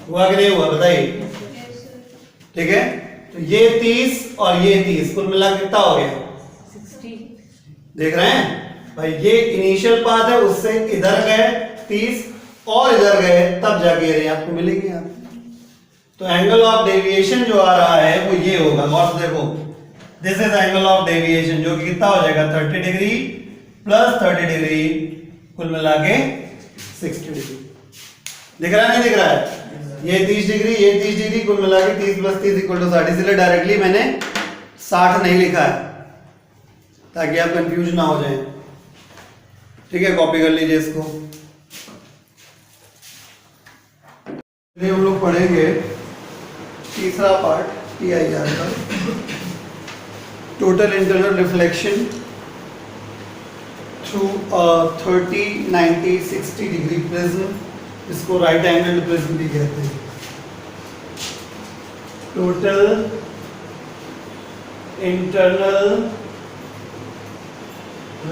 Speaker 1: हुआ कि नहीं हुआ, बताइए। ठीक है, तो ये 30 और ये 30 कुल मिला कितना हो गया,
Speaker 2: 60।
Speaker 1: देख रहे हैं भाई, ये इनिशियल पाथ है, उससे इधर गए 30 और इधर गए, तब जाके ये आपको मिलेगी यहाँ। तो एंगल ऑफ डेविएशन जो आ रहा है वो ये होगा, और देखो this is angle of deviation, जो कि कितना हो जाएगा 30 डिग्री प्लस 30 डिग्री, कुल मिला के 60 डिग्री। दिख रहा है नहीं दिख रहा है, ये 30 डिग्री ये 30 डिग्री, कुल मिला के 30 प्लस 30 इक्वल टू 60, इसलिए डायरेक्टली मैंने 60 नहीं लिखा है ताकि आप कंफ्यूज ना हो जाएं। ठीक है, कॉपी कर लीजिए इसको। हम लोग पढ़ेंगे तीसरा पार्ट TIR का, total internal reflection through 30, 90, 60 degree prism, इसको राइट एंगल प्रिज्म भी कहते हैं। Total internal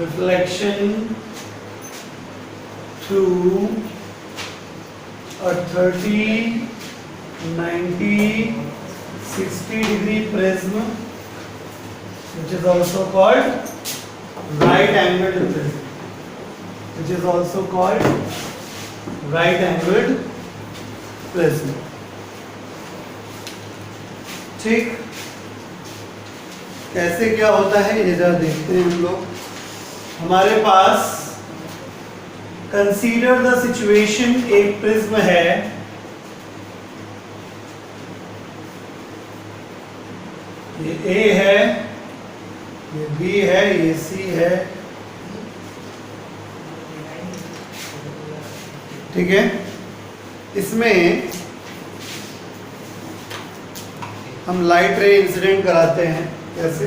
Speaker 1: reflection through a 30, 90, 60 degree prism, which is also called right angled prism, which is also called right angled prism. ठीक, कैसे क्या होता है ये जरा देखते हैं हम लोग। हमारे पास कंसीडर द सिचुएशन, एक प्रिज्म है, ये A है, ये B है, ये C है, ठीक है। इसमें हम लाइट रे इंसिडेंट कराते हैं। कैसे,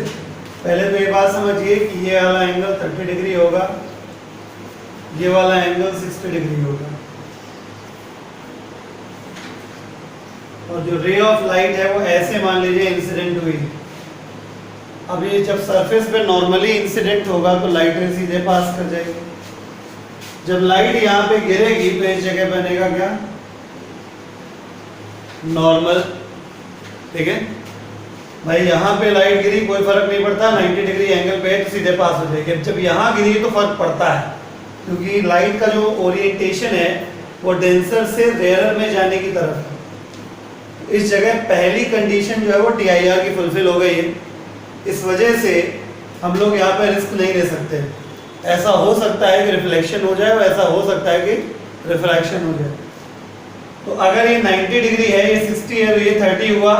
Speaker 1: पहले तो ये बात समझिए कि ये वाला एंगल 30 डिग्री होगा, ये वाला एंगल 60 डिग्री होगा, और जो रे ऑफ लाइट है वो ऐसे मान लीजिए इंसिडेंट हुई। अब ये जब सरफेस पे नॉर्मली इंसिडेंट होगा तो लाइट रे सीधे पास कर जाएगी। जब लाइट यहाँ पे गिरेगी तो इस जगह बनेगा क्या, नॉर्मल। ठीक है भाई, यहाँ पे लाइट गिरी कोई फर्क नहीं पड़ता, 90 डिग्री एंगल पे है तो सीधे पास हो जाएगी। अब जब यहाँ गिरी तो फर्क पड़ता है, क्योंकि लाइट का जो ओरिएंटेशन है वो डेंसर से रेयरर में जाने की तरफ है। इस जगह पहली कंडीशन जो है वो TIR की फुलफिल हो गई है। इस वजह से हम लोग यहाँ पे रिस्क नहीं ले सकते। ऐसा हो सकता है कि रिफ्लेक्शन हो जाए और ऐसा हो सकता है कि रिफ्रैक्शन हो जाए। तो अगर ये 90 डिग्री है, ये 60 है, तो ये 30 हुआ।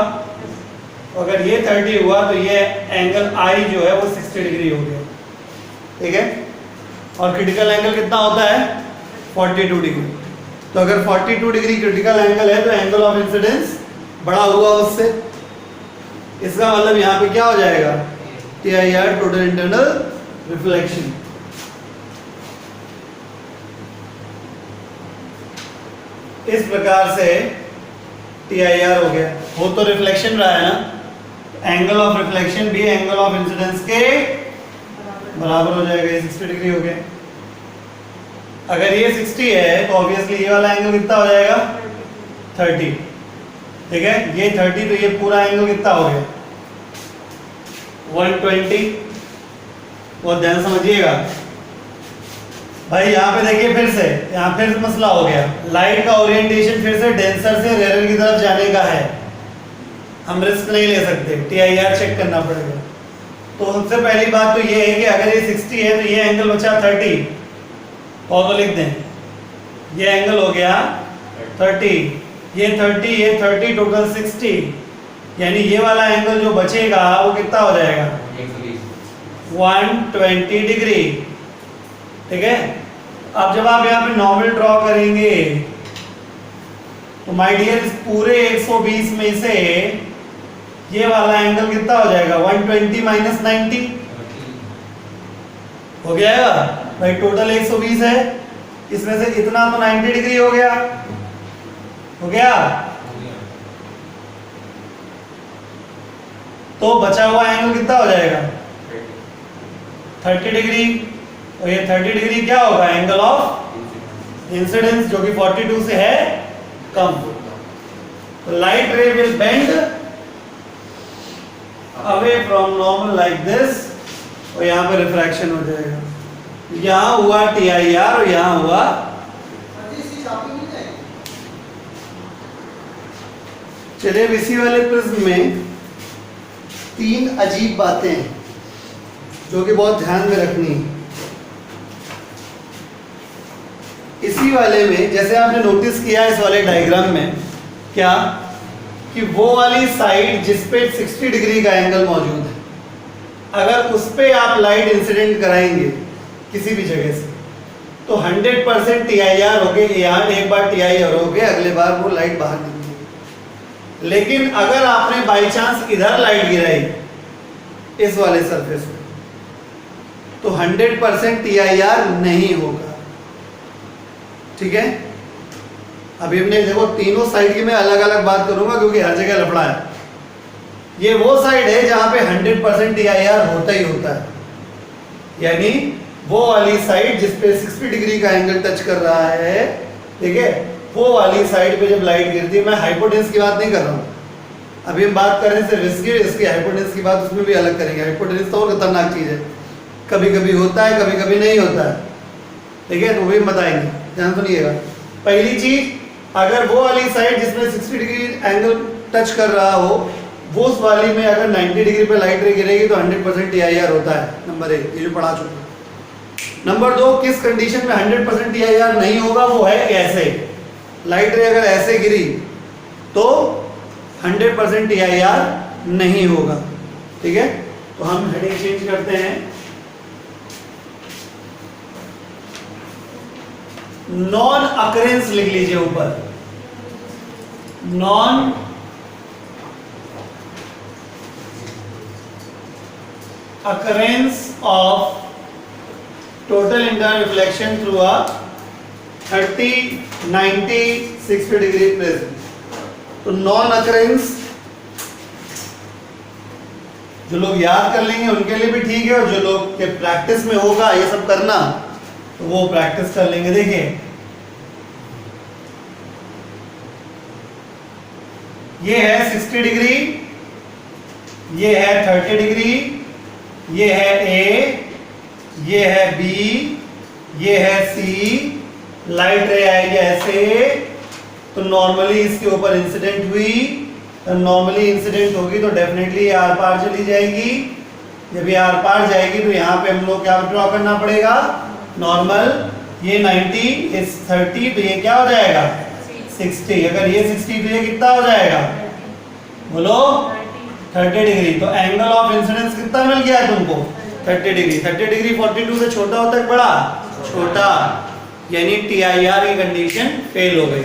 Speaker 1: अगर ये 30 हुआ तो ये एंगल I जो है वो 60 डिग्री हो गया। ठीक है, और क्रिटिकल एंगल कितना होता है 42 डिग्री। तो अगर 42 डिग्री क्रिटिकल एंगल है तो एंगल ऑफ इंसिडेंस बड़ा हुआ उससे। इसका मतलब यहाँ पे क्या हो जाएगा, TIR टोटल इंटरनल रिफ्लेक्शन। इस प्रकार से TIR हो गया। वो तो रिफ्लेक्शन रहा है ना, एंगल ऑफ रिफ्लेक्शन भी एंगल ऑफ इंसिडेंस के बराबर हो जाएगा। ये 60 डिग्री हो गया। अगर ये 60 है तो ऑब्वियसली ये वाला एंगल कितना हो जाएगा 30। ठीक है, ये 30 तो ये पूरा एंगल कितना हो गया 120। और ध्यान समझिएगा भाई, यहाँ पे देखिए फिर से, यहाँ फिर मसला हो गया। लाइट का ओरिएंटेशन फिर से डेंसर से रेयर की तरफ जाने का है, हम रिस्क नहीं ले सकते, TIR चेक करना पड़ेगा। तो सबसे पहली बात तो ये है कि अगर ये 60 है तो ये एंगल बचा 30, और तो लिख दें ये एंगल हो गया 30, ये 30 टोटल 60, यानी ये वाला एंगल जो बचेगा वो कितना हो जाएगा 120 डिग्री। ठीक है, अब जब आप यहाँ पे नॉर्मल ड्रॉ करेंगे तो माय डियर इस पूरे 120 में से ये वाला एंगल कितना हो जाएगा? 120 माइनस 90 हो गया भाई। टोटल 120 है, इसमें से इतना तो 90 डिग्री हो गया। हो गया, तो बचा हुआ एंगल कितना हो जाएगा? 30 डिग्री। और ये 30 डिग्री क्या होगा? एंगल ऑफ इंसिडेंस, जो कि 42 से है कम। Light ray will bend away from normal like this, और यहां पे रिफ्रैक्शन हो जाएगा। यहां हुआ TIR और यहां हुआ। चलिए, इसी वाले प्रिज्म में 3 अजीब बातें हैं जो कि बहुत ध्यान में रखनी है। इसी वाले में जैसे आपने नोटिस किया इस वाले डायग्राम में, क्या कि वो वाली साइड जिस पे 60 डिग्री का एंगल मौजूद है, अगर उस पे आप लाइट इंसिडेंट कराएंगे किसी भी जगह से तो 100% TIR हो गए। यहाँ एक बार TIR हो गए, अगले बार वो लाइट बाहर निकलेगी। लेकिन अगर आपने बाई चांस इधर लाइट गिराई इस वाले सरफेस पे तो 100% TIR नहीं होगा। ठीक है, अभी हमने देखो तीनों साइड की मैं अलग अलग बात करूंगा क्योंकि हर जगह लफड़ा है। ये वो साइड है जहां पे 100% TIR होता ही होता है, यानी वो वाली साइड जिस पे 60 डिग्री का एंगल टच कर रहा है। ठीक है, वो वाली साइड पे जब लाइट गिरती है, मैं हाइपोटेन्यूज की बात नहीं कर रहा हूँ, अभी हम बात कर रहे हैं सिर्फ इसकी हाइपोटेन्यूज की बात, उसमें भी अलग करेंगे। हाइपोटेन्यूज तो और खतरनाक चीज है, कभी कभी होता है कभी कभी नहीं होता है। ठीक है, तो वो भी बताएंगे, ध्यान सुनिएगा। पहली चीज, अगर वो वाली साइड जिसमें 60 डिग्री एंगल टच कर रहा हो, वो उस वाली में अगर 90 डिग्री पे लाइट रे गिरेगी तो 100% TIR होता है। नंबर 1, ये जो पढ़ा चुके। नंबर 2, किस कंडीशन में 100% TIR नहीं होगा? वो है ऐसे, लाइट रे अगर ऐसे गिरी तो 100% TIR नहीं होगा। ठीक है, तो हम हेडिंग चेंज करते हैं। नॉन अकरेंस लिख लीजिए ऊपर, non occurrence of total internal reflection through a 30, 90, 60 degree prism। तो नॉन अकरेंस जो लोग याद कर लेंगे उनके लिए भी ठीक है, और जो लोग के प्रैक्टिस में होगा ये सब करना तो वो प्रैक्टिस कर लेंगे। देखिए, ये है 60 डिग्री, ये है 30 डिग्री, ये है A, ये है B, ये है C। लाइट रे आएगी ऐसे, तो नॉर्मली इसके ऊपर इंसिडेंट हुई, नॉर्मली इंसिडेंट होगी तो डेफिनेटली आर पार चली जाएगी। जब ये आर पार जाएगी तो यहाँ पे हम लोग क्या ड्रॉ करना पड़ेगा? नॉर्मल। ये 90, इस 30, तो ये क्या हो जाएगा? 60। अगर ये 60 तो ये कितना हो जाएगा? बोलो, 30 डिग्री। तो एंगल ऑफ इंसिडेंस कितना मिल गया है तुमको? 30 डिग्री। 30 डिग्री 42 से छोटा होता है बड़ा? छोटा, यानी TIR की कंडीशन फेल हो गई।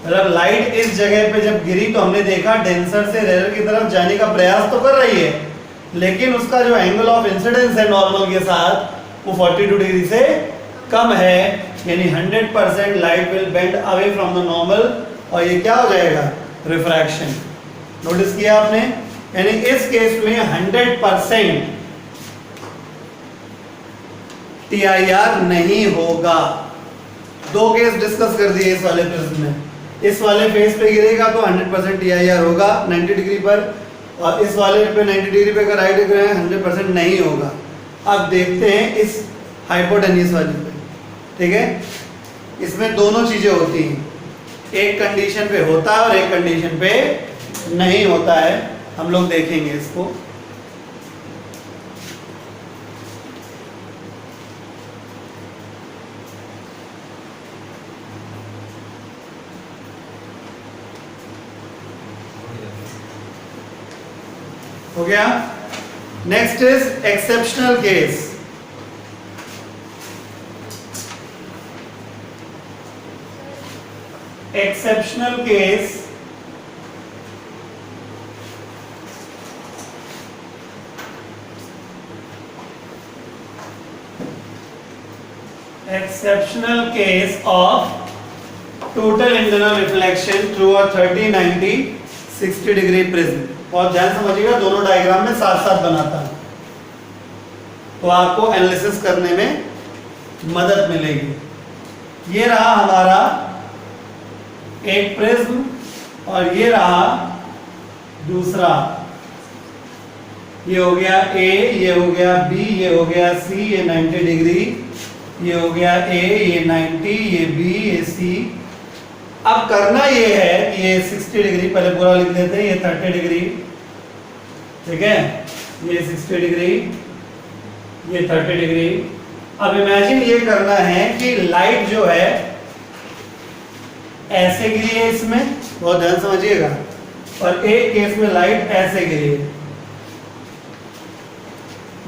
Speaker 1: मतलब लाइट इस जगह पे जब गिरी तो हमने देखा डेंसर से रेयर की तरफ जाने का प्रयास तो कर रही है, लेकिन उसका जो एंगल ऑफ इंसिडेंस है नॉर्मल के साथ वो 42 डिग्री से कम है, यानी 100% light will bend away from the normal, और ये क्या हो जाएगा? रिफ्रैक्शन। नोटिस किया आपने? यानी इस केस में 100% TIR नहीं होगा। 2 केस डिस्कस कर दिए इस वाले प्रिज्म में। इस वाले फेस पे गिरेगा तो 100% TIR होगा 90 डिग्री पर, और इस वाले पे 90 डिग्री पे अगर राइट गिरे 100% नहीं होगा। अब देखते हैं इस हाइपोटेन्यूज वाले पे। ठीक है, इसमें दोनों चीजें होती हैं, एक कंडीशन पे होता है और एक कंडीशन पे नहीं होता है। हम लोग देखेंगे इसको। हो गया? Next is exceptional case. Exceptional case exceptional case of total internal reflection through a 30, 90, 60 degree prism। और ध्यान समझिएगा, दोनों डायग्राम में साथ साथ बनाता हूं तो आपको एनालिसिस करने में मदद मिलेगी। ये रहा हमारा एक प्रिज्म और ये रहा दूसरा। ये हो गया A, ये हो गया B, ये हो गया C, ये 90 डिग्री, ये हो गया A, ये 90, ये B, ये C। अब करना ये है कि ये 60 डिग्री पहले पूरा लिख लेते हैं, ये 30 डिग्री, ठीक है, ये 60 डिग्री, ये 30 डिग्री। अब इमेजिन ये करना है कि लाइट जो है ऐसे गिरी है, इसमें बहुत ध्यान समझिएगा, और एक केस में लाइट ऐसे गिरी है।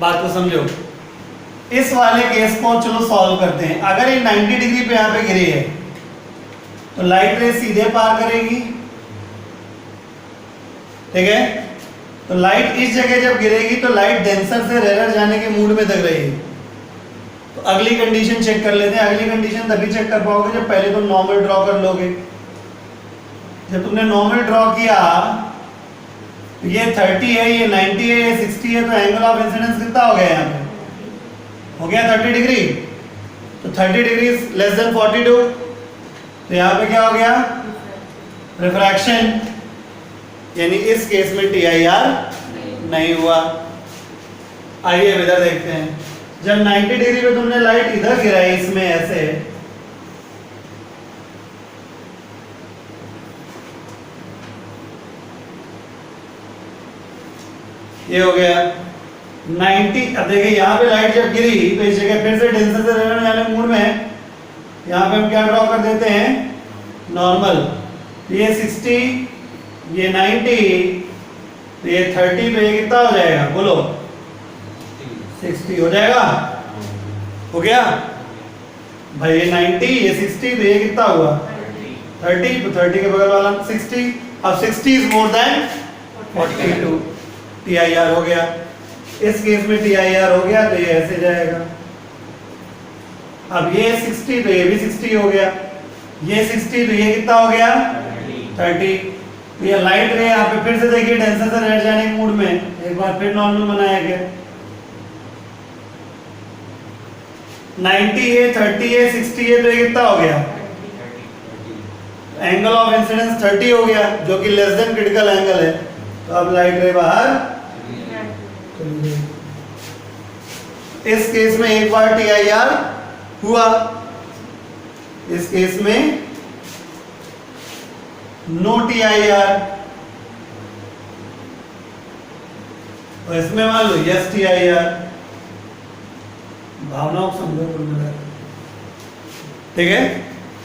Speaker 1: बात को समझो। इस वाले केस को चलो सॉल्व करते हैं। अगर ये 90 डिग्री पे यहां पे गिरी है तो लाइट रे सीधे पार करेगी, ठीक है। तो लाइट इस जगह जब गिरेगी तो लाइट डेंसर से रेयर जाने के मूड में तक रहेगी। तो अगली कंडीशन चेक कर लेते हैं। अगली कंडीशन तभी चेक कर पाओगे जब पहले तुम नॉर्मल ड्रॉ कर लोगे। जब तुमने नॉर्मल ड्रॉ किया तो ये 30 है, ये 90 है, ये 60 है, तो एंगल ऑफ इंसिडेंस कितना हो गया? यहाँ पे हो गया 30 डिग्री। तो 30 डिग्री लेस देन 42, तो यहाँ पे क्या हो गया? रिफ्रैक्शन, यानी इस केस में TIR नहीं हुआ। आइए इधर देखते हैं। जब 90 डिग्री पे तुमने लाइट इधर गिराई इसमें ऐसे, ये हो गया 90। अब देखिए यहाँ पे लाइट जब गिरी तो इस जगह फिर से डेंसर से रेयर जाने मूड में यहाँ पे हम क्या ड्रॉ कर देते हैं? नॉर्मल। ये 60, ये 90, तो ये 30 पे ये कितना हो जाएगा? बोलो 60 हो जाएगा। हो गया भाई, ये 90, ये 60, तो ये कितना हुआ? 30। तो 30 के बगल वाला 60। अब 60 इज मोर देन 42, TIR हो गया। इस केस में TIR हो गया तो ये ऐसे जाएगा। अब ये 60 तो ये भी 60 हो गया, ये 60 तो ये कितना हो गया? 30। तो ये लाइट रे यहाँ पे फिर से देखिए डेंसर से रेयर जाने के मूड में एक बार फिर नॉर्मल बनाया गया। 90 है, 30 है, 60 है, तो ये कितना हो गया? एंगल ऑफ इंसिडेंस 30 हो गया, जो कि लेस देन क्रिटिकल एंगल है। तो अब लाइट रे बाहर। इस केस में एक बार TIR हुआ, इस केस में नो TIR, और इसमें मान लो यस TIR। भावनाओं को समझो कुल मिला, ठीक है।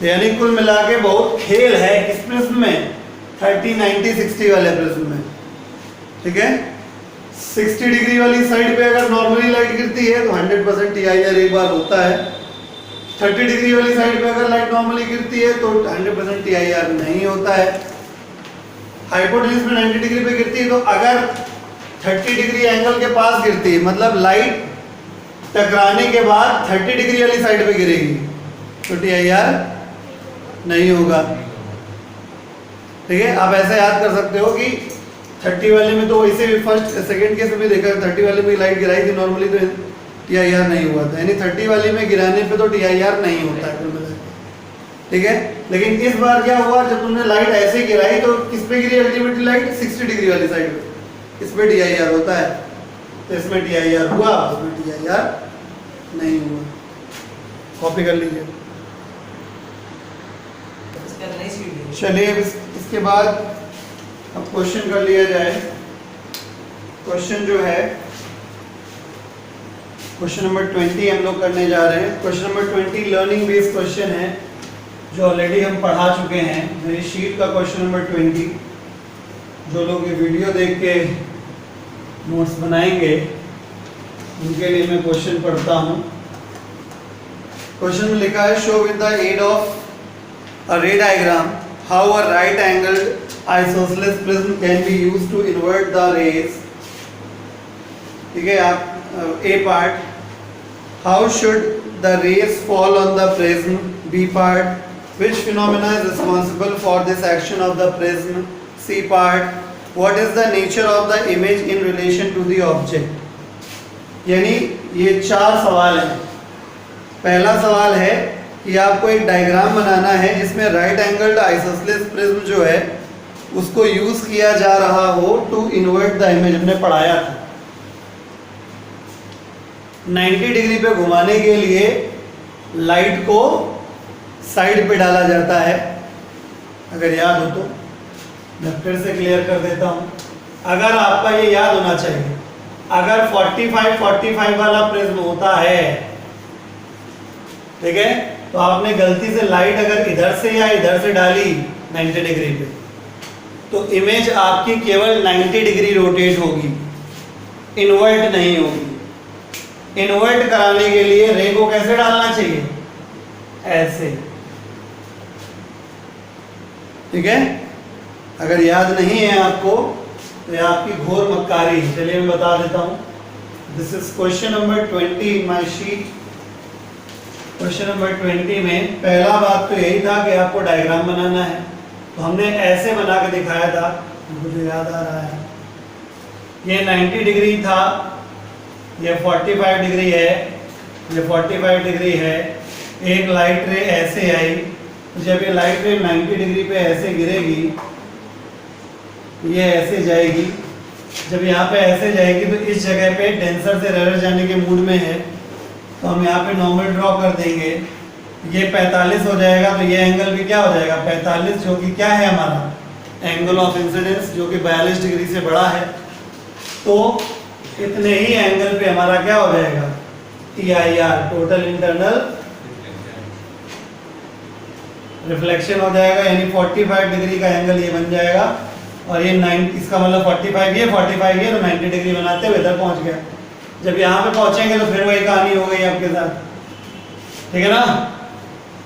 Speaker 1: तो यानी कुल मिला के बहुत खेल है इस प्रिज्म में, 30, 90, 60 वाले प्रिज्म में, ठीक है। 60 डिग्री वाली साइड पे अगर नॉर्मली लाइट गिरती है तो 100% TIR एक बार होता है। 30 डिग्री वाली साइड पे अगर लाइट नॉर्मली गिरती है तो 100% TIR नहीं होता है। हाइपोटेन्यूज में 90 डिग्री पे गिरती है तो अगर 30 डिग्री एंगल के पास गिरती है, मतलब लाइट टकराने के बाद 30 डिग्री वाली साइड पे गिरेगी, तो TIR नहीं होगा, ठीक है। आप ऐसे याद कर सकते हो कि 30 वाले में तो इसे भी फर्स्ट सेकंड केस में भी देखा, 30 वाले में लाइट गिराई थी नॉर्मली तो TIR नहीं हुआ था, यानी 30 वाले में गिराने पे तो TIR नहीं होता है कुल मिलाकर, ठीक है। लेकिन इस बार क्या हुआ, जब तुमने लाइट ऐसे गिराई तो किस पे गिरी अल्टीमेटली लाइट? 60 डिग्री वाली साइड पे, इस पे TIR होता है। तो इसमें TIR हुआ, उसमें TIR नहीं हुआ। कॉपी कर लीजिए। चलिए इसके बाद अब क्वेश्चन कर लिया जाए। क्वेश्चन जो है क्वेश्चन नंबर 20 हम लोग करने जा रहे हैं। Question number 20 learning based question है जो ऑलरेडी हम पढ़ा चुके हैं। मेरी शीट का क्वेश्चन नंबर 20, जो लोग ये वीडियो देख के नोट्स बनाएंगे उनके लिए मैं क्वेश्चन पढ़ता हूँ। क्वेश्चन में लिखा है show with the aid of a ray diagram how a right angled isosceles prism can be used to invert the rays. ठीक है, आप A part, how should the rays fall on the prism. B part, which phenomena is responsible for this action of the prism. C part, what is the nature of the image in relation to the object। यानी ये 4 सवाल हैं। पहला सवाल है कि आपको एक डायग्राम बनाना है जिसमें राइट एंगल्ड आइसोसेलेस प्रिज्म जो है उसको यूज किया जा रहा हो टू इन्वर्ट द इमेज। हमने पढ़ाया था 90 डिग्री पे घुमाने के लिए लाइट को साइड पे डाला जाता है, अगर याद हो तो मैं फिर से क्लियर कर देता हूं। अगर आपका ये याद होना चाहिए, अगर 45 वाला प्रिज्म होता है, ठीक है, तो आपने गलती से लाइट अगर इधर से या इधर से डाली 90 डिग्री पे, तो इमेज आपकी केवल 90 डिग्री रोटेट होगी, इन्वर्ट नहीं होगी। इन्वर्ट कराने के लिए रे को कैसे डालना चाहिए, ऐसे। ठीक है, अगर याद नहीं है आपको तो ये आपकी घोर मक्कारी है। चलिए मैं बता देता हूं। This is question number 20 in my sheet. Question number 20 में पहला बात तो यही था कि आपको डायग्राम बनाना है, तो हमने ऐसे बना के दिखाया था, मुझे याद आ रहा है। ये 90 डिग्री था, ये 45 डिग्री है, ये 45 डिग्री है। एक लाइट रे ऐसे आई, तो जब ये लाइट रे 90 डिग्री पे ऐसे गिरेगी, ये ऐसे जाएगी। जब यहाँ पे ऐसे जाएगी तो इस जगह पे डेंसर से रेयर जाने के मूड में है, तो हम यहाँ पे नॉर्मल ड्रॉ कर देंगे। ये 45 हो जाएगा, तो ये एंगल भी क्या हो जाएगा 45, जो कि क्या है हमारा एंगल ऑफ इंसिडेंस, जो कि 42 डिग्री से बड़ा है। तो इतने ही एंगल पे हमारा क्या हो जाएगा TIR, टोटल इंटरनल रिफ्लेक्शन हो जाएगा। यानी 45 डिग्री का एंगल ये बन जाएगा, और ये 9, इसका मतलब 45 ये 45 ये, तो 90 डिग्री बनाते हुए इधर पहुंच गया। जब यहाँ पे पहुंचेंगे तो फिर वही कहानी हो गई आपके साथ, ठीक है ना।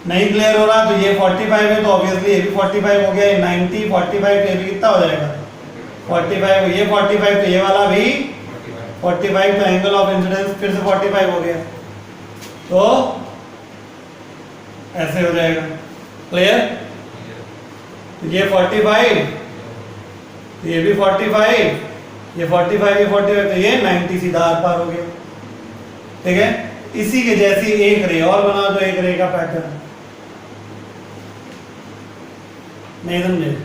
Speaker 1: नहीं क्लियर हो रहा तो ये 45 है, तो ऑब्वियसली ये भी 45 हो गया। ये 90 45 तो ये भी कितना हो जाएगा 45, ये 45 तो ये वाला भी 45, तो एंगल ऑफ इंसिडेंस फिर से 45 हो गया, तो ऐसे हो जाएगा। क्लियर, ये 45, ये भी 45, ये 45, ये 45, तो ये 90 सीधा आर पार हो गया। ठीक है, इसी के जैसी एक रे और बना दो, एक रे का पैटर्न। नहीं समझे?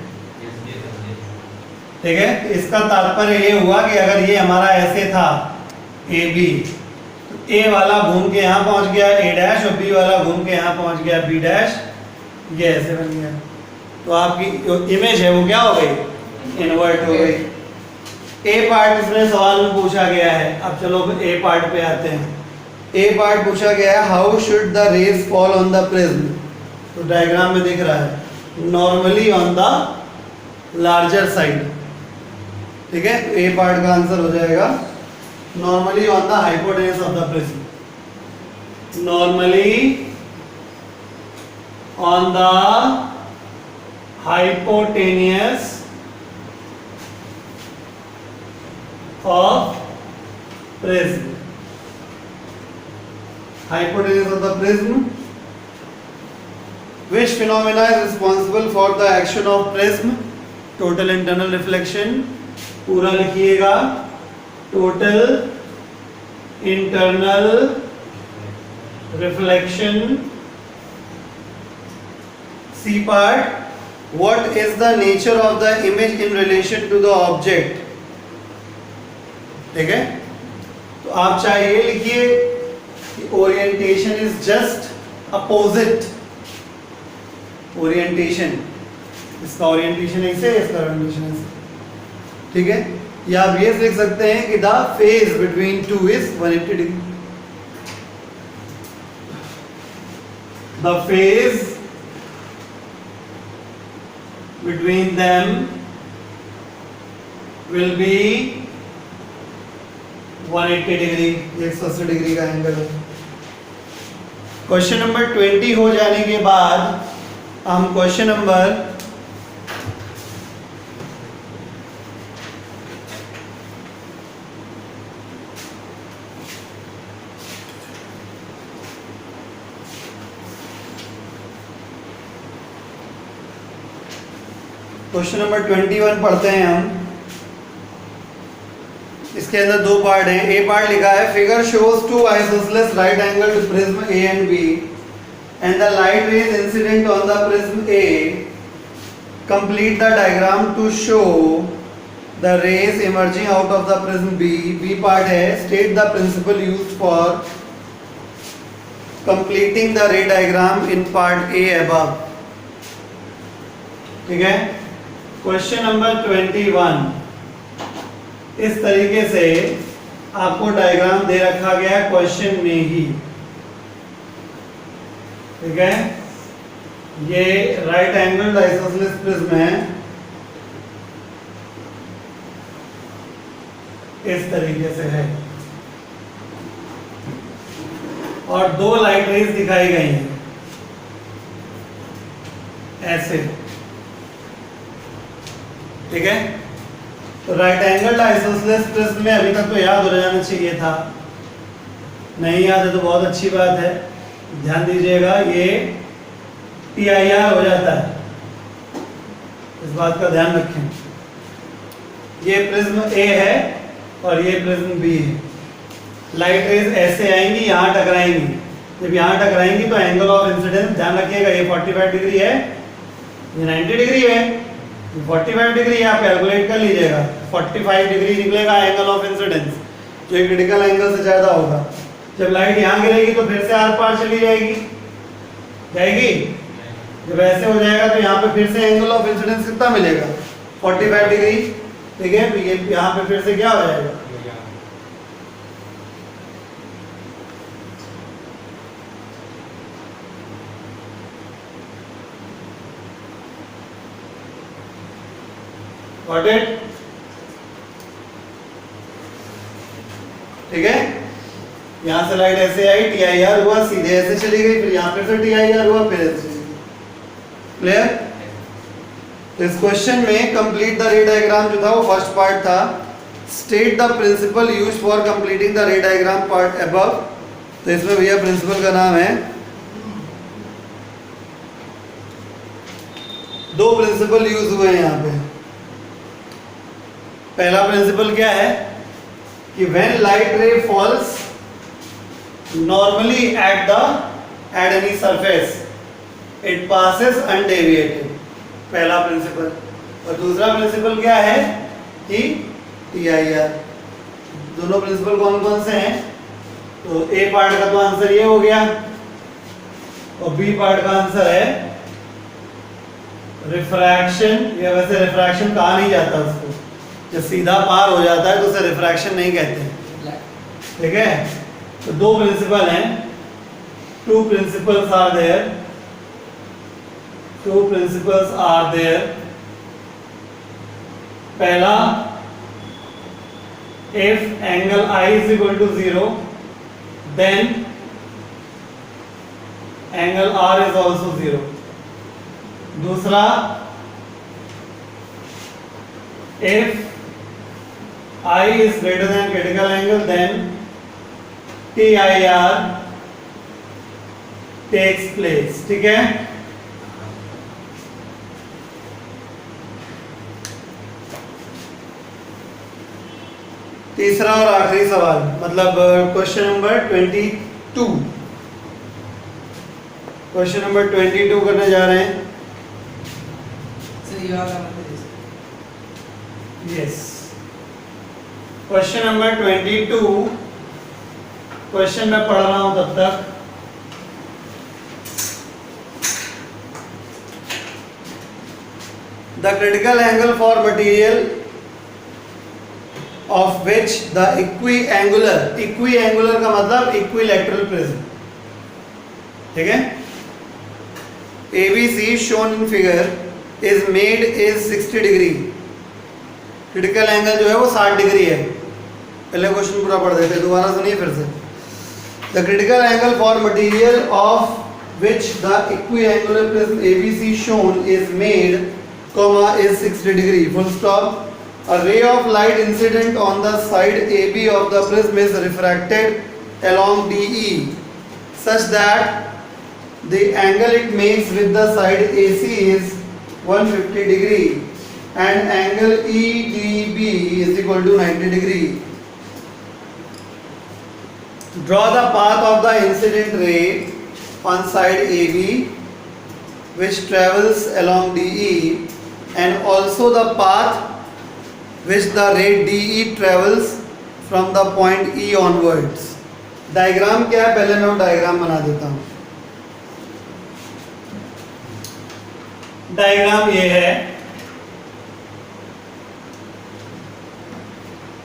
Speaker 1: ठीक है, इसका तात्पर्य ये हुआ कि अगर ये हमारा ऐसे था AB, तो A वाला घूम के यहाँ पहुंच गया A' और B वाला घूम के यहाँ पहुंच गया B', ये ऐसे बन गया। तो आपकी जो इमेज है वो क्या हो गई, इन्वर्ट हो गई। ए पार्ट इसमें सवाल में पूछा गया है। अब चलो ए पार्ट पे आते हैं। ए पार्ट पूछा गया है how should the rays fall on the prism. तो डायग्राम में दिख रहा है normally on the larger side. ठीक है, तो ए पार्ट का आंसर हो जाएगा normally on the hypotenuse of the prism. Normally on the hypotenuse of prism. Hypotenuse of the prism. Which phenomena is responsible for the action of prism? Total internal reflection. पूरा लिखिएगा, total internal reflection. C part, what is the nature of the image in relation to the object। ठीक है, तो आप चाहे ये लिखिए कि orientation is just opposite. Orientation, इसका ओरिएंटेशन ऐसे, इसका ओरिएंटेशन ऐसे। ठीक है, या आप ये लिख सकते हैं कि the phase between two is 180 degree. The phase between them will be 180 degree, 180 degree का एंगल है। क्वेश्चन नंबर 20 हो जाने के बाद हम क्वेश्चन नंबर 21 पढ़ते हैं हम। इसके अंदर दो पार्ट हैं। ए पार्ट लिखा है figure shows two isosceles right angled prism A and B and the light rays incident on the prism A. Complete the diagram to show the rays emerging out of the prism B. B part है state the principle used for completing the ray diagram in part A above. ठीक है। Question number 21 इस तरीके से आपको diagram दे रखा गया question में ही। ठीक है। ये राइट एंगल्ड आइसोसेलेस प्रिज्म है, इस तरीके से है और दो लाइट रेज दिखाई गई हैं ऐसे। ठीक है। तो राइट एंगल्ड आइसोसेलेस प्रिज्म में अभी तक तो याद हो जाना चाहिए था, नहीं याद है तो बहुत अच्छी बात है। ध्यान दीजिएगा ये TIR हो जाता है, इस बात का ध्यान रखें। ये प्रिज्म A है और ये प्रिज्म B है। लाइट रेज ऐसे आएंगी, यहाँ टकराएंगी। जब यहाँ टकराएंगी तो एंगल ऑफ इंसिडेंस ध्यान रखिएगा, ये 45 डिग्री है, ये 90 डिग्री है, 45 डिग्री आप कैलकुलेट कर लीजिएगा। 45 डिग्री निकलेगा एंगल ऑफ इंसिडेंस, जो एक क्रिटिकल एंगल से ज्यादा होगा। जब लाइट यहाँ गिरेगी तो फिर से आर पार चली जाएगी। जब ऐसे हो जाएगा तो यहाँ पे फिर से एंगल ऑफ इंसिडेंस कितना मिलेगा? 45 डिग्री। ठीक है। तो ये यहाँ पे फिर से क्या हो जाएगा? Got it? ठीक है। यहां से लाइट ऐसे आई, TIR हुआ, सीधे ऐसे चली गई, फिर यहां फिर से TIR हुआ, फिर ऐसे चली गई। क्लियर? तो इस क्वेश्चन में कंप्लीट द रे डायग्राम जो था वो फर्स्ट पार्ट था। State the principle used for completing the ray diagram part above. तो इसमें भैया प्रिंसिपल का नाम है, दो प्रिंसिपल यूज हुए हैं यहाँ पे। पहला प्रिंसिपल क्या है कि when light ray falls normally at any surface it passes undeviated, पहला प्रिंसिपल। और दूसरा प्रिंसिपल क्या है कि TIR। दोनों प्रिंसिपल कौन कौन से हैं? तो ए पार्ट का तो आंसर ये हो गया और बी पार्ट का आंसर है रिफ्रैक्शन। या वैसे रिफ्रैक्शन कहा नहीं जाता उसको, जब सीधा पार हो जाता है तो उसे रिफ्रैक्शन नहीं कहते। ठीक है। तो दो प्रिंसिपल हैं, two principles are there, two principles are there. पहला, if angle I is equal to 0 then angle R is also 0। दूसरा, if I is greater than critical angle then TIR takes place। ठीक है। तीसरा और आखिरी सवाल, मतलब क्वेश्चन नंबर 22। क्वेश्चन नंबर 22 करने जा रहे हैं। यस। क्वेश्चन नंबर 22 क्वेश्चन मैं पढ़ रहा हूं तब तक। The critical angle for material of which the equi angular का मतलब इक्विलैटरल प्रिज्म। ठीक है। ABC shown in figure is made is 60 degree. Critical angle जो है वो 60 डिग्री है। पहले क्वेश्चन पूरा पढ़ देते, दोबारा सुनिए फिर से। The critical angle for material of which the equiangular prism ABC shown is made, is 60 degree, full stop. A ray of light incident on the side AB of the prism is refracted along DE such that the angle it makes with the side AC is 150 degree and angle EDB is equal to 90 degree. Draw the path of the incident ray on side AB which travels along DE and also the path which the ray DE travels from the point E onwards. Diagram क्या है, पहले मैं diagram बना देता हूँ। Diagram ये है,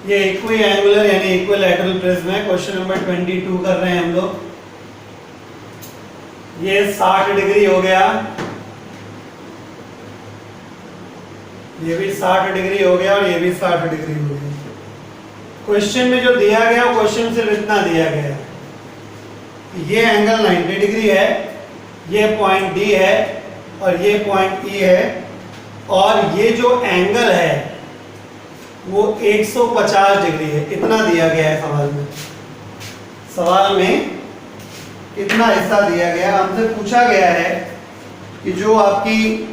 Speaker 1: ये इक्विएंगुलर यानी इक्विलैटरल प्रिज्म है। क्वेश्चन नंबर 22 कर रहे हैं हम लोग। ये 60 डिग्री हो गया, ये भी 60 डिग्री हो गया और ये भी 60 डिग्री हो गया। क्वेश्चन में जो दिया गया क्वेश्चन सिर्फ इतना दिया गया, ये एंगल 90 डिग्री है, ये पॉइंट डी है और ये पॉइंट ई है, और ये जो एंगल है वो 150 डिग्री है। इतना दिया गया है सवाल में। सवाल में इतना हिस्सा दिया गया। हमसे पूछा गया है कि जो आपकी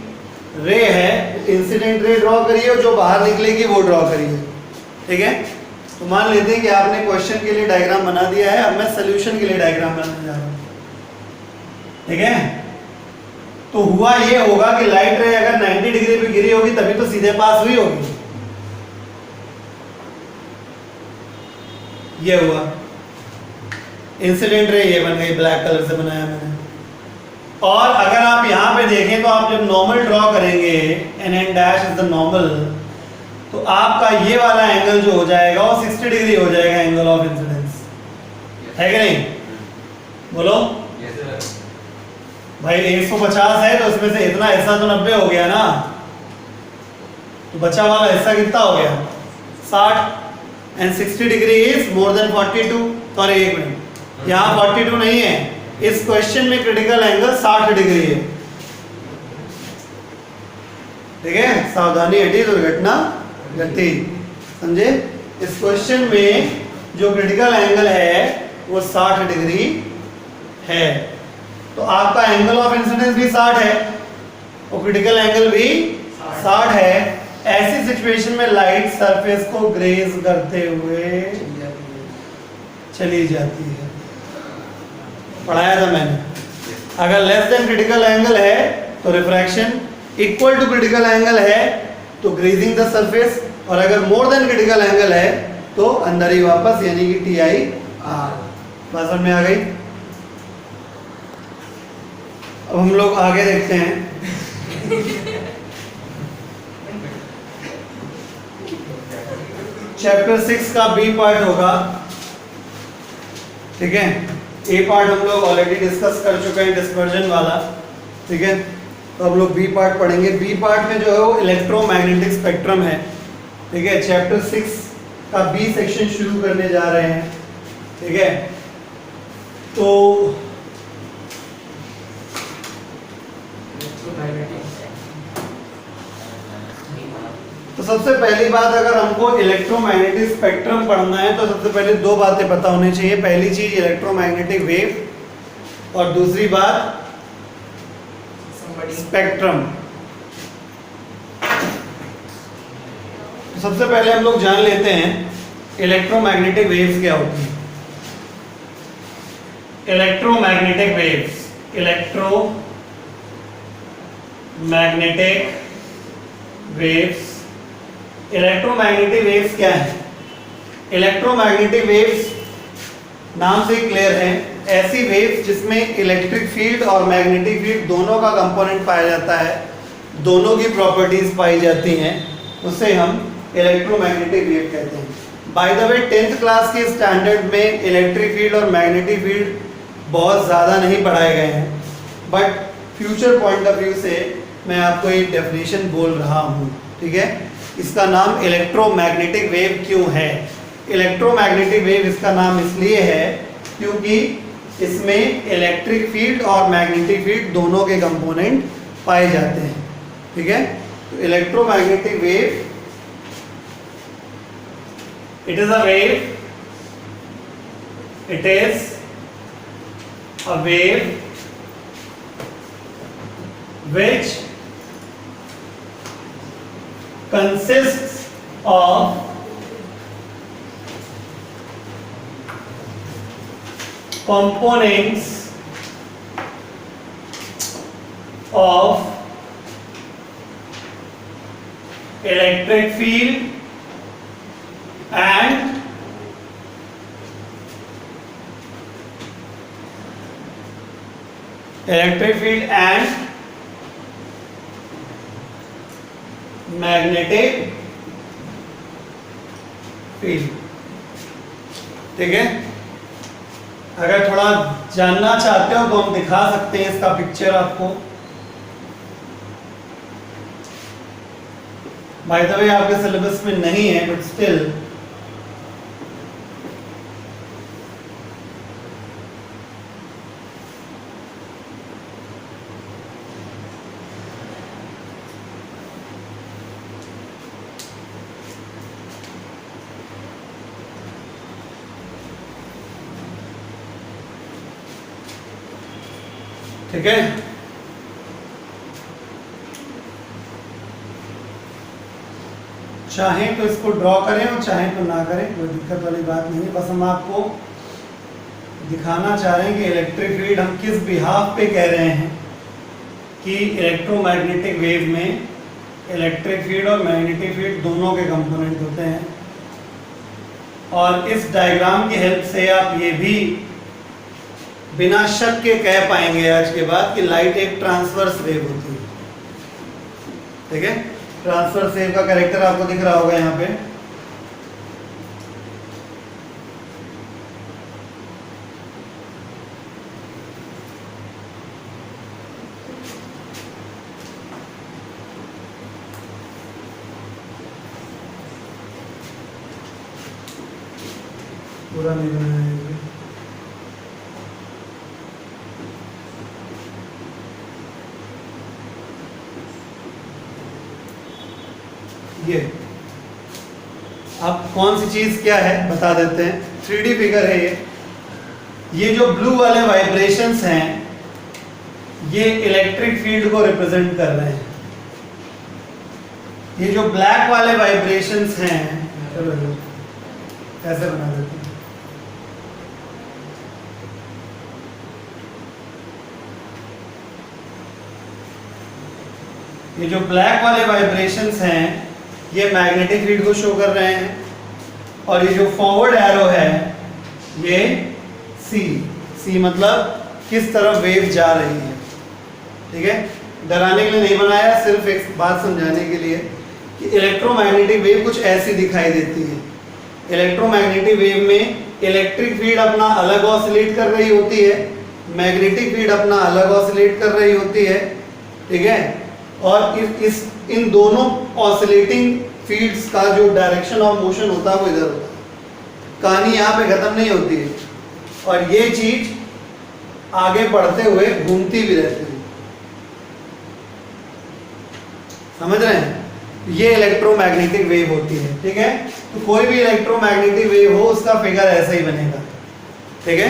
Speaker 1: रे है, इंसिडेंट रे ड्रॉ करिए और जो बाहर निकलेगी वो ड्रॉ करिए। ठीक है, तो मान लेते हैं कि आपने क्वेश्चन के लिए डायग्राम बना दिया है, अब मैं सॉल्यूशन के लिए डायग्राम बनाने जा रहा हूँ। ठीक है, तो हुआ ये होगा कि लाइट रे अगर 90 डिग्री पे गिरी होगी तभी तो सीधे पास हुई होगी। ये हुआ इंसिडेंट रे, ये बन गई, ब्लैक कलर से बनाया मैंने। और अगर आप यहाँ पे देखें तो आप जब नॉर्मल ड्रॉ करेंगे, NN dash is the normal, तो आपका ये वाला एंगल जो हो जाएगा वो 60 डिग्री हो जाएगा, एंगल ऑफ इंसिडेंस। है कि नहीं? बोलो भाई 150 है तो उसमें से इतना हिस्सा तो 90 हो गया ना, तो बचा वाला हिस्सा कितना हो गया? 60 and 60 degree is more than 42। Sorry एक मिनट, यहाँ 42 नहीं है, इस क्वेश्चन में क्रिटिकल एंगल 60 डिग्री है। ठीक है, सावधानी हटी दुर्घटना घटी, समझे? इस क्वेश्चन में जो क्रिटिकल एंगल है वो 60 डिग्री है, तो आपका एंगल ऑफ इंसिडेंस भी 60 है और क्रिटिकल एंगल भी 60 है। ऐसी सिचुएशन में लाइट सरफेस को ग्रेज करते हुए चली जाती है। पढ़ाया था मैंने। अगर लेस देन क्रिटिकल एंगल है तो refraction, equal to critical angle है तो ग्रेजिंग द सरफेस, और अगर मोर देन क्रिटिकल एंगल है तो अंदर ही वापस, यानी कि TIR। बात समझ में आ गई? अब हम लोग आगे देखते हैं। चैप्टर 6 का B पार्ट होगा। ठीक है, A पार्ट हम लोग ऑलरेडी डिस्कस कर चुके हैं, डिस्पर्जन वाला। ठीक है, तो हम लोग B पार्ट पढ़ेंगे। B पार्ट में जो है वो इलेक्ट्रोमैग्नेटिक स्पेक्ट्रम है। ठीक है, चैप्टर 6 का B सेक्शन शुरू करने जा रहे हैं। ठीक है, तो सबसे पहली बात, अगर हमको इलेक्ट्रोमैग्नेटिक स्पेक्ट्रम पढ़ना है तो सबसे पहले दो बातें पता होनी चाहिए। पहली चीज इलेक्ट्रोमैग्नेटिक वेव और दूसरी बात स्पेक्ट्रम। सबसे पहले हम लोग जान लेते हैं इलेक्ट्रोमैग्नेटिक वेव्स क्या होती हैं। Electromagnetic waves, electromagnetic waves, electromagnetic waves क्या है? इलेक्ट्रोमैग्नेटिक वेव्स नाम से क्लियर है, ऐसी वेव्स जिसमें इलेक्ट्रिक फील्ड और मैग्नेटिक फील्ड दोनों का कंपोनेंट पाया जाता है, दोनों की प्रॉपर्टीज पाई जाती हैं, उसे हम इलेक्ट्रोमैग्नेटिक वेव कहते हैं। By the way 10th class के स्टैंडर्ड में इलेक्ट्रिक फील्ड और मैग्नेटिक फील्ड बहुत ज़्यादा नहीं पढ़ाए गए हैं, but future point of view से मैं आपको एक डेफिनेशन बोल रहा हूँ। ठीक है, इसका नाम इलेक्ट्रोमैग्नेटिक वेव क्यों है, इलेक्ट्रोमैग्नेटिक वेव इसका नाम इसलिए है क्योंकि इसमें इलेक्ट्रिक फील्ड और मैग्नेटिक फील्ड दोनों के कंपोनेंट पाए जाते हैं। ठीक है, तो electromagnetic wave, it is a wave, it is a wave which consists of components of electric field and magnetic field. ठीक है, अगर थोड़ा जानना चाहते हो तो हम दिखा सकते हैं इसका पिक्चर आपको। बाय द वे आपके सिलेबस में नहीं है बट स्टिल ठीक है। चाहें तो इसको ड्रॉ करें और चाहें तो ना करें, कोई दिक्कत वाली बात नहीं है। बस हम आपको दिखाना चाह रहे हैं कि इलेक्ट्रिक फील्ड हम किस बिहाफ पे कह रहे हैं कि इलेक्ट्रोमैग्नेटिक वेव में इलेक्ट्रिक फील्ड और मैग्नेटिक फील्ड दोनों के कंपोनेंट होते हैं। और इस डायग्राम की हेल्प से आप ये भी बिना शक के कह पाएंगे आज के बाद कि लाइट एक ट्रांसवर्स वेव होती है। ठीक है, ट्रांसवर्स वेव का कैरेक्टर आपको दिख रहा होगा यहाँ पे। पूरा नहीं बनाया है ये। अब कौन सी चीज क्या है बता देते हैं। 3D फिगर है ये जो ब्लू वाले वाइब्रेशंस हैं ये इलेक्ट्रिक फील्ड को रिप्रेजेंट कर रहे हैं। ये जो ब्लैक वाले वाइब्रेशंस हैं, चलो ऐसे बना देते हैं। ये जो ब्लैक वाले वाइब्रेशंस हैं ये मैग्नेटिक फील्ड को शो कर रहे हैं और ये जो फॉरवर्ड एरो है ये सी मतलब किस तरफ वेव जा रही है। ठीक है, डराने के लिए नहीं बनाया, सिर्फ एक बात समझाने के लिए कि इलेक्ट्रोमैग्नेटिक वेव कुछ ऐसी दिखाई देती है। इलेक्ट्रोमैग्नेटिक वेव में इलेक्ट्रिक फील्ड अपना अलग ऑसिलेट कर रही होती है, मैग्नेटिक फील्ड अपना अलग ऑसिलेट कर रही होती है। ठीक है, और इन दोनों ऑसिलेटिंग फील्ड्स का जो डायरेक्शन ऑफ मोशन होता है वो इधर होता है। कहानी यहाँ पे खत्म नहीं होती है और ये चीज आगे बढ़ते हुए घूमती भी रहती है। समझ रहे हैं, ये इलेक्ट्रोमैग्नेटिक वेव होती है। ठीक है, तो कोई भी इलेक्ट्रोमैग्नेटिक वेव हो उसका फिगर ऐसा ही बनेगा। ठीक है,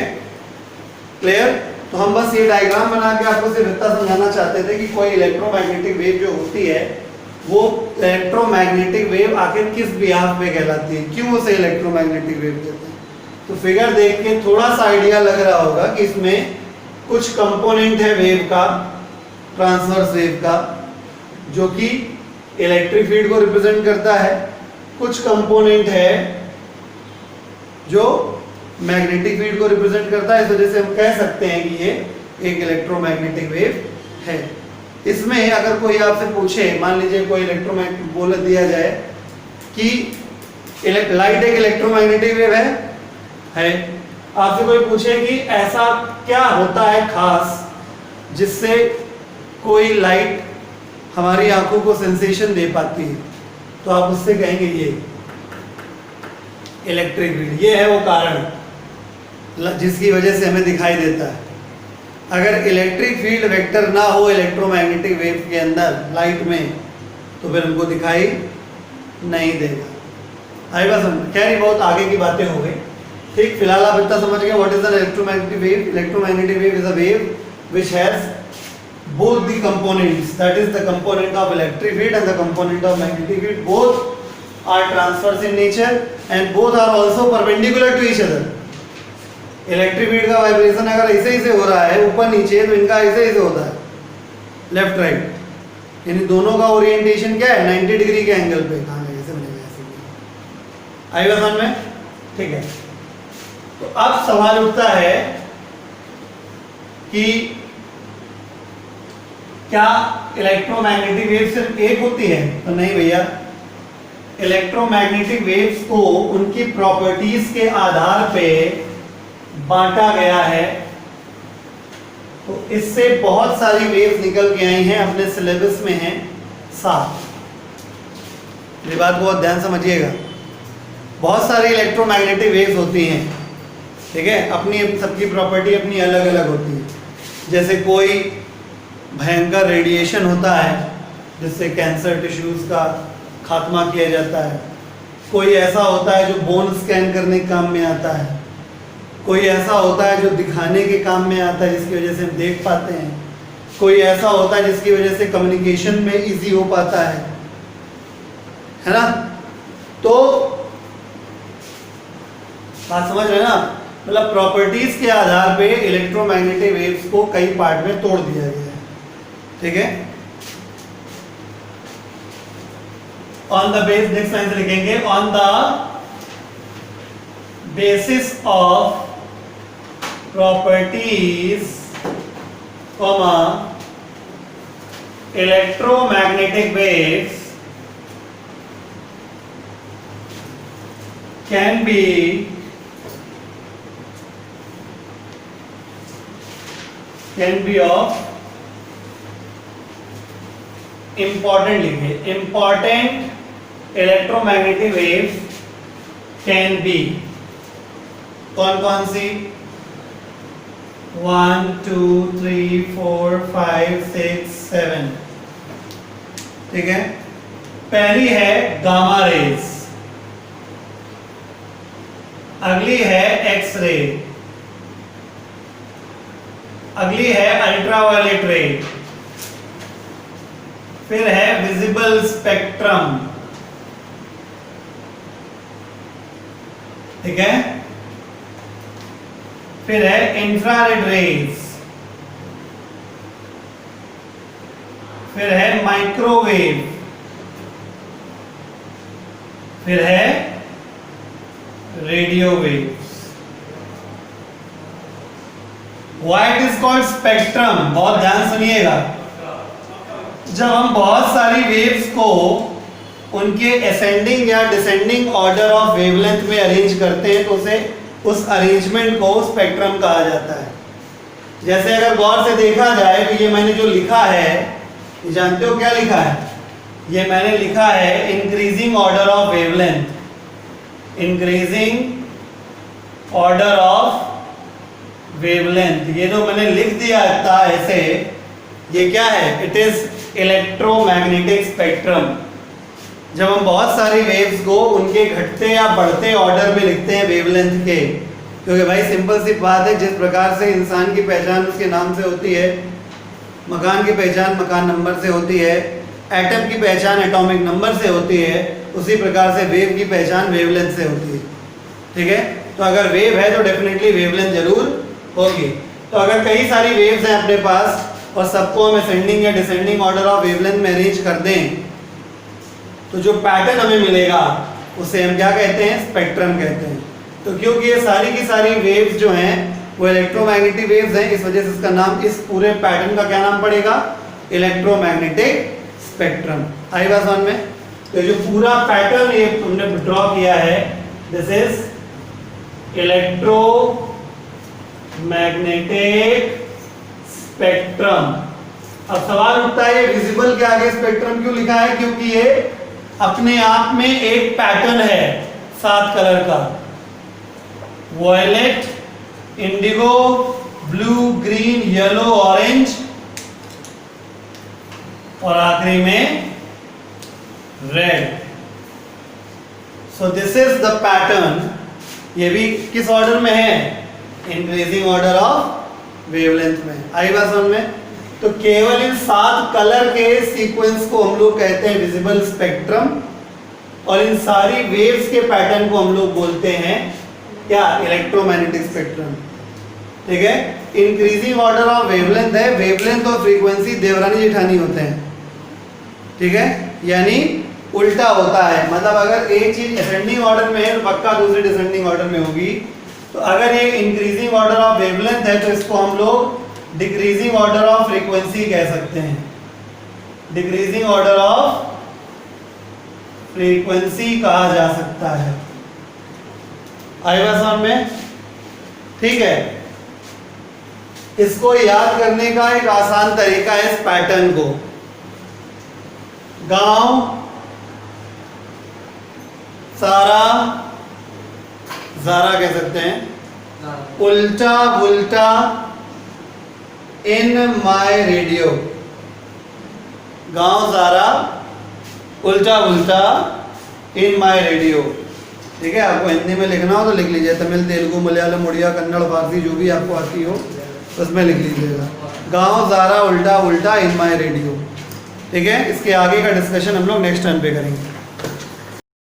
Speaker 1: क्लियर। तो हम बस ये डायग्राम बना के आपको सिर्फ इतना समझाना चाहते थे कि कोई इलेक्ट्रोमैग्नेटिक वेव जो होती है वो इलेक्ट्रोमैग्नेटिक वेव आखिर किस बिहाफ पे कहलाती है, क्यों उसे इलेक्ट्रोमैग्नेटिक वेव कहते हैं। तो फिगर देख के थोड़ा सा आइडिया लग रहा होगा कि इसमें कुछ कंपोनेंट है वेव का, ट्रांसवर्स वेव का, जो कि इलेक्ट्रिक फील्ड को रिप्रेजेंट करता है। कुछ कंपोनेंट है जो मैग्नेटिक फील्ड को रिप्रेजेंट करता है। इस वजह से हम कह सकते हैं कि ये एक इलेक्ट्रोमैग्नेटिक वेव है। इसमें अगर कोई आपसे पूछे, मान लीजिए कोई इलेक्ट्रोमैग्नेटिक बोल दिया जाए कि लाइट एक इलेक्ट्रोमैग्नेटिक वेव है, आपसे कोई पूछे कि ऐसा क्या होता है खास जिससे कोई लाइट हमारी आंखों को सेंसेशन दे पाती है, तो आप उससे कहेंगे ये। इलेक्ट्रिक फील्ड, ये है वो कारण जिसकी वजह से हमें दिखाई देता है। अगर इलेक्ट्रिक फील्ड वेक्टर ना हो इलेक्ट्रोमैग्नेटिक वेव के अंदर लाइट में, तो फिर हमको दिखाई नहीं देगा। आई बात समझ? खैर ये बहुत आगे की बातें हो गई। ठीक, फिलहाल आप इतना समझ गए what is an electromagnetic wave. Electromagnetic wave is a wave which has both the components, that is the component of electric field and the component of magnetic field, both are transverse in nature and both are also perpendicular to each other. Electric field का vibration अगर ऐसे ही से हो रहा है ऊपर नीचे, तो इनका ऐसे ही से होता है लेफ्ट राइट, यानी दोनों का ओरिएंटेशन क्या है 90 डिग्री के एंगल पे। कहाँ है ऐसे बनेगा, ऐसे आई बात में? ठीक है, तो अब सवाल उठता है कि क्या इलेक्ट्रोमैग्नेटिक वेव सिर्फ एक होती है? तो नहीं भैया, इलेक्ट्रोमैग्नेटिक वेव्स को उनकी प्रॉपर्टीज के आधार पे बांटा गया है। तो इससे बहुत सारी वेव्स निकल के आई हैं, अपने सिलेबस में हैं 7। ये बात बहुत ध्यान समझिएगा। बहुत सारी इलेक्ट्रोमैग्नेटिक वेव्स होती हैं, ठीक है, अपनी सबकी प्रॉपर्टी अपनी अलग अलग होती है। जैसे कोई भयंकर रेडिएशन होता है जिससे कैंसर टिश्यूज का खात्मा किया जाता है। कोई ऐसा होता है जो बोन स्कैन करने के काम में आता है। कोई ऐसा होता है जो दिखाने के काम में आता है, जिसकी वजह से हम देख पाते हैं। कोई ऐसा होता है जिसकी वजह से कम्युनिकेशन में इजी हो पाता है ना? तो बात समझ रहे हैं ना? मतलब प्रॉपर्टीज के आधार पे इलेक्ट्रोमैग्नेटिक वेव्स को कई पार्ट में तोड़ दिया गया है, ठीक है। On the base, next line से लिखेंगे, on the basis of properties comma electromagnetic waves can be of important, लिखिए important electromagnetic waves can be कौन कौन सी? 1 2 3 4 5 6 7, ठीक है। पहली है गामा रेज, अगली है एक्स रे, अगली है अल्ट्रावायलेट रे, फिर है विजिबल स्पेक्ट्रम, ठीक है। फिर है इंफ्रारेड रेज, फिर है माइक्रोवेव, फिर है radio waves. Why it is called spectrum? बहुत ध्यान सुनिएगा। जब हम बहुत सारी वेव्स को उनके असेंडिंग या डिसेंडिंग ऑर्डर ऑफ वेवलेंथ में अरेंज करते हैं, तो उसे उस अरेंजमेंट को स्पेक्ट्रम कहा जाता है। जैसे अगर गौर से देखा जाए तो ये मैंने जो लिखा है, ये जानते हो क्या लिखा है? ये मैंने लिखा है increasing order of wavelength, increasing order of wavelength. ये जो मैंने लिख दिया था ऐसे, ये क्या है? It is electromagnetic spectrum. जब हम बहुत सारी वेव्स को उनके घटते या बढ़ते ऑर्डर में लिखते हैं वेवलेंथ के, क्योंकि भाई सिंपल सी बात है, जिस प्रकार से इंसान की पहचान उसके नाम से होती है, मकान की पहचान मकान नंबर से होती है, एटम की पहचान एटॉमिक नंबर से होती है, उसी प्रकार से वेव की पहचान वेवलेंथ से होती है, ठीक है। तो अगर वेव है तो डेफिनेटली वेवलेंथ जरूर होगी। तो अगर कई सारी वेव्स हैं अपने पास और सबको हम असेंडिंग या डिसेंडिंग ऑर्डर ऑफ वेवलेंथ में अरेंज कर दें, तो जो पैटर्न हमें मिलेगा उसे हम क्या कहते हैं? स्पेक्ट्रम कहते हैं। तो क्योंकि ये सारी की सारी वेव्स जो हैं वो इलेक्ट्रोमैग्नेटिक वेव्स हैं, इस वजह से इसका नाम, इस पूरे पैटर्न का क्या नाम पड़ेगा? Electromagnetic spectrum. आई बात समझ में? तो जो पूरा पैटर्न ये तुमने ड्रॉ किया है, this is electro magnetic spectrum. अब सवाल उठता है ये विजिबल के आगे स्पेक्ट्रम क्यों लिखा है? क्योंकि ये अपने आप में एक पैटर्न है, 7 कलर का, violet, indigo, blue, green, yellow, orange और आखिरी में red. So this is the pattern. ये भी किस ऑर्डर में है? इंक्रीजिंग ऑर्डर ऑफ वेवलेंथ में। आई बात समझ में? तो केवल इन 7 कलर के सीक्वेंस को हम लोग कहते हैं विजिबल स्पेक्ट्रम, और इन सारी वेव्स के पैटर्न को हम लोग बोलते हैं क्या? Electromagnetic spectrum. ठीक है, इंक्रीजिंग ऑर्डर ऑफ वेवलेंथ है, वेवलेंथ और फ्रीक्वेंसी देवरानी जेठानी होते हैं। ठीक है, यानी उल्टा होता है, मतलब अगर एक चीज असेंडिंग ऑर्डर में है तो पक्का दूसरी डिसेंडिंग ऑर्डर में होगी। तो अगर ये इंक्रीजिंग ऑर्डर ऑफ वेवलेंथ है तो इसको हम लोग डिक्रीजिंग ऑर्डर ऑफ फ्रीक्वेंसी कह सकते हैं, डिक्रीजिंग ऑर्डर ऑफ फ्रीक्वेंसी कहा जा सकता है। आएगा समझ में? ठीक है, इसको याद करने का एक आसान तरीका है इस पैटर्न को। गांव सारा ज़ारा कह सकते हैं, उल्टा बुल्टा इन माय रेडियो। गांव ज़ारा उल्टा बुल्टा इन माय रेडियो। ठीक है, आपको हिंदी में लिखना हो तो लिख लीजिए, तमिल, तेलुगु, मलयालम, उड़िया, कन्नड़, फारसी जो भी आपको आती हो उसमें लिख लीजिएगा। गांव ज़ारा उल्टा उल्टा इन माय रेडियो। ठीक है, इसके आगे का डिस्कशन हम लोग नेक्स्ट टाइम पे करेंगे।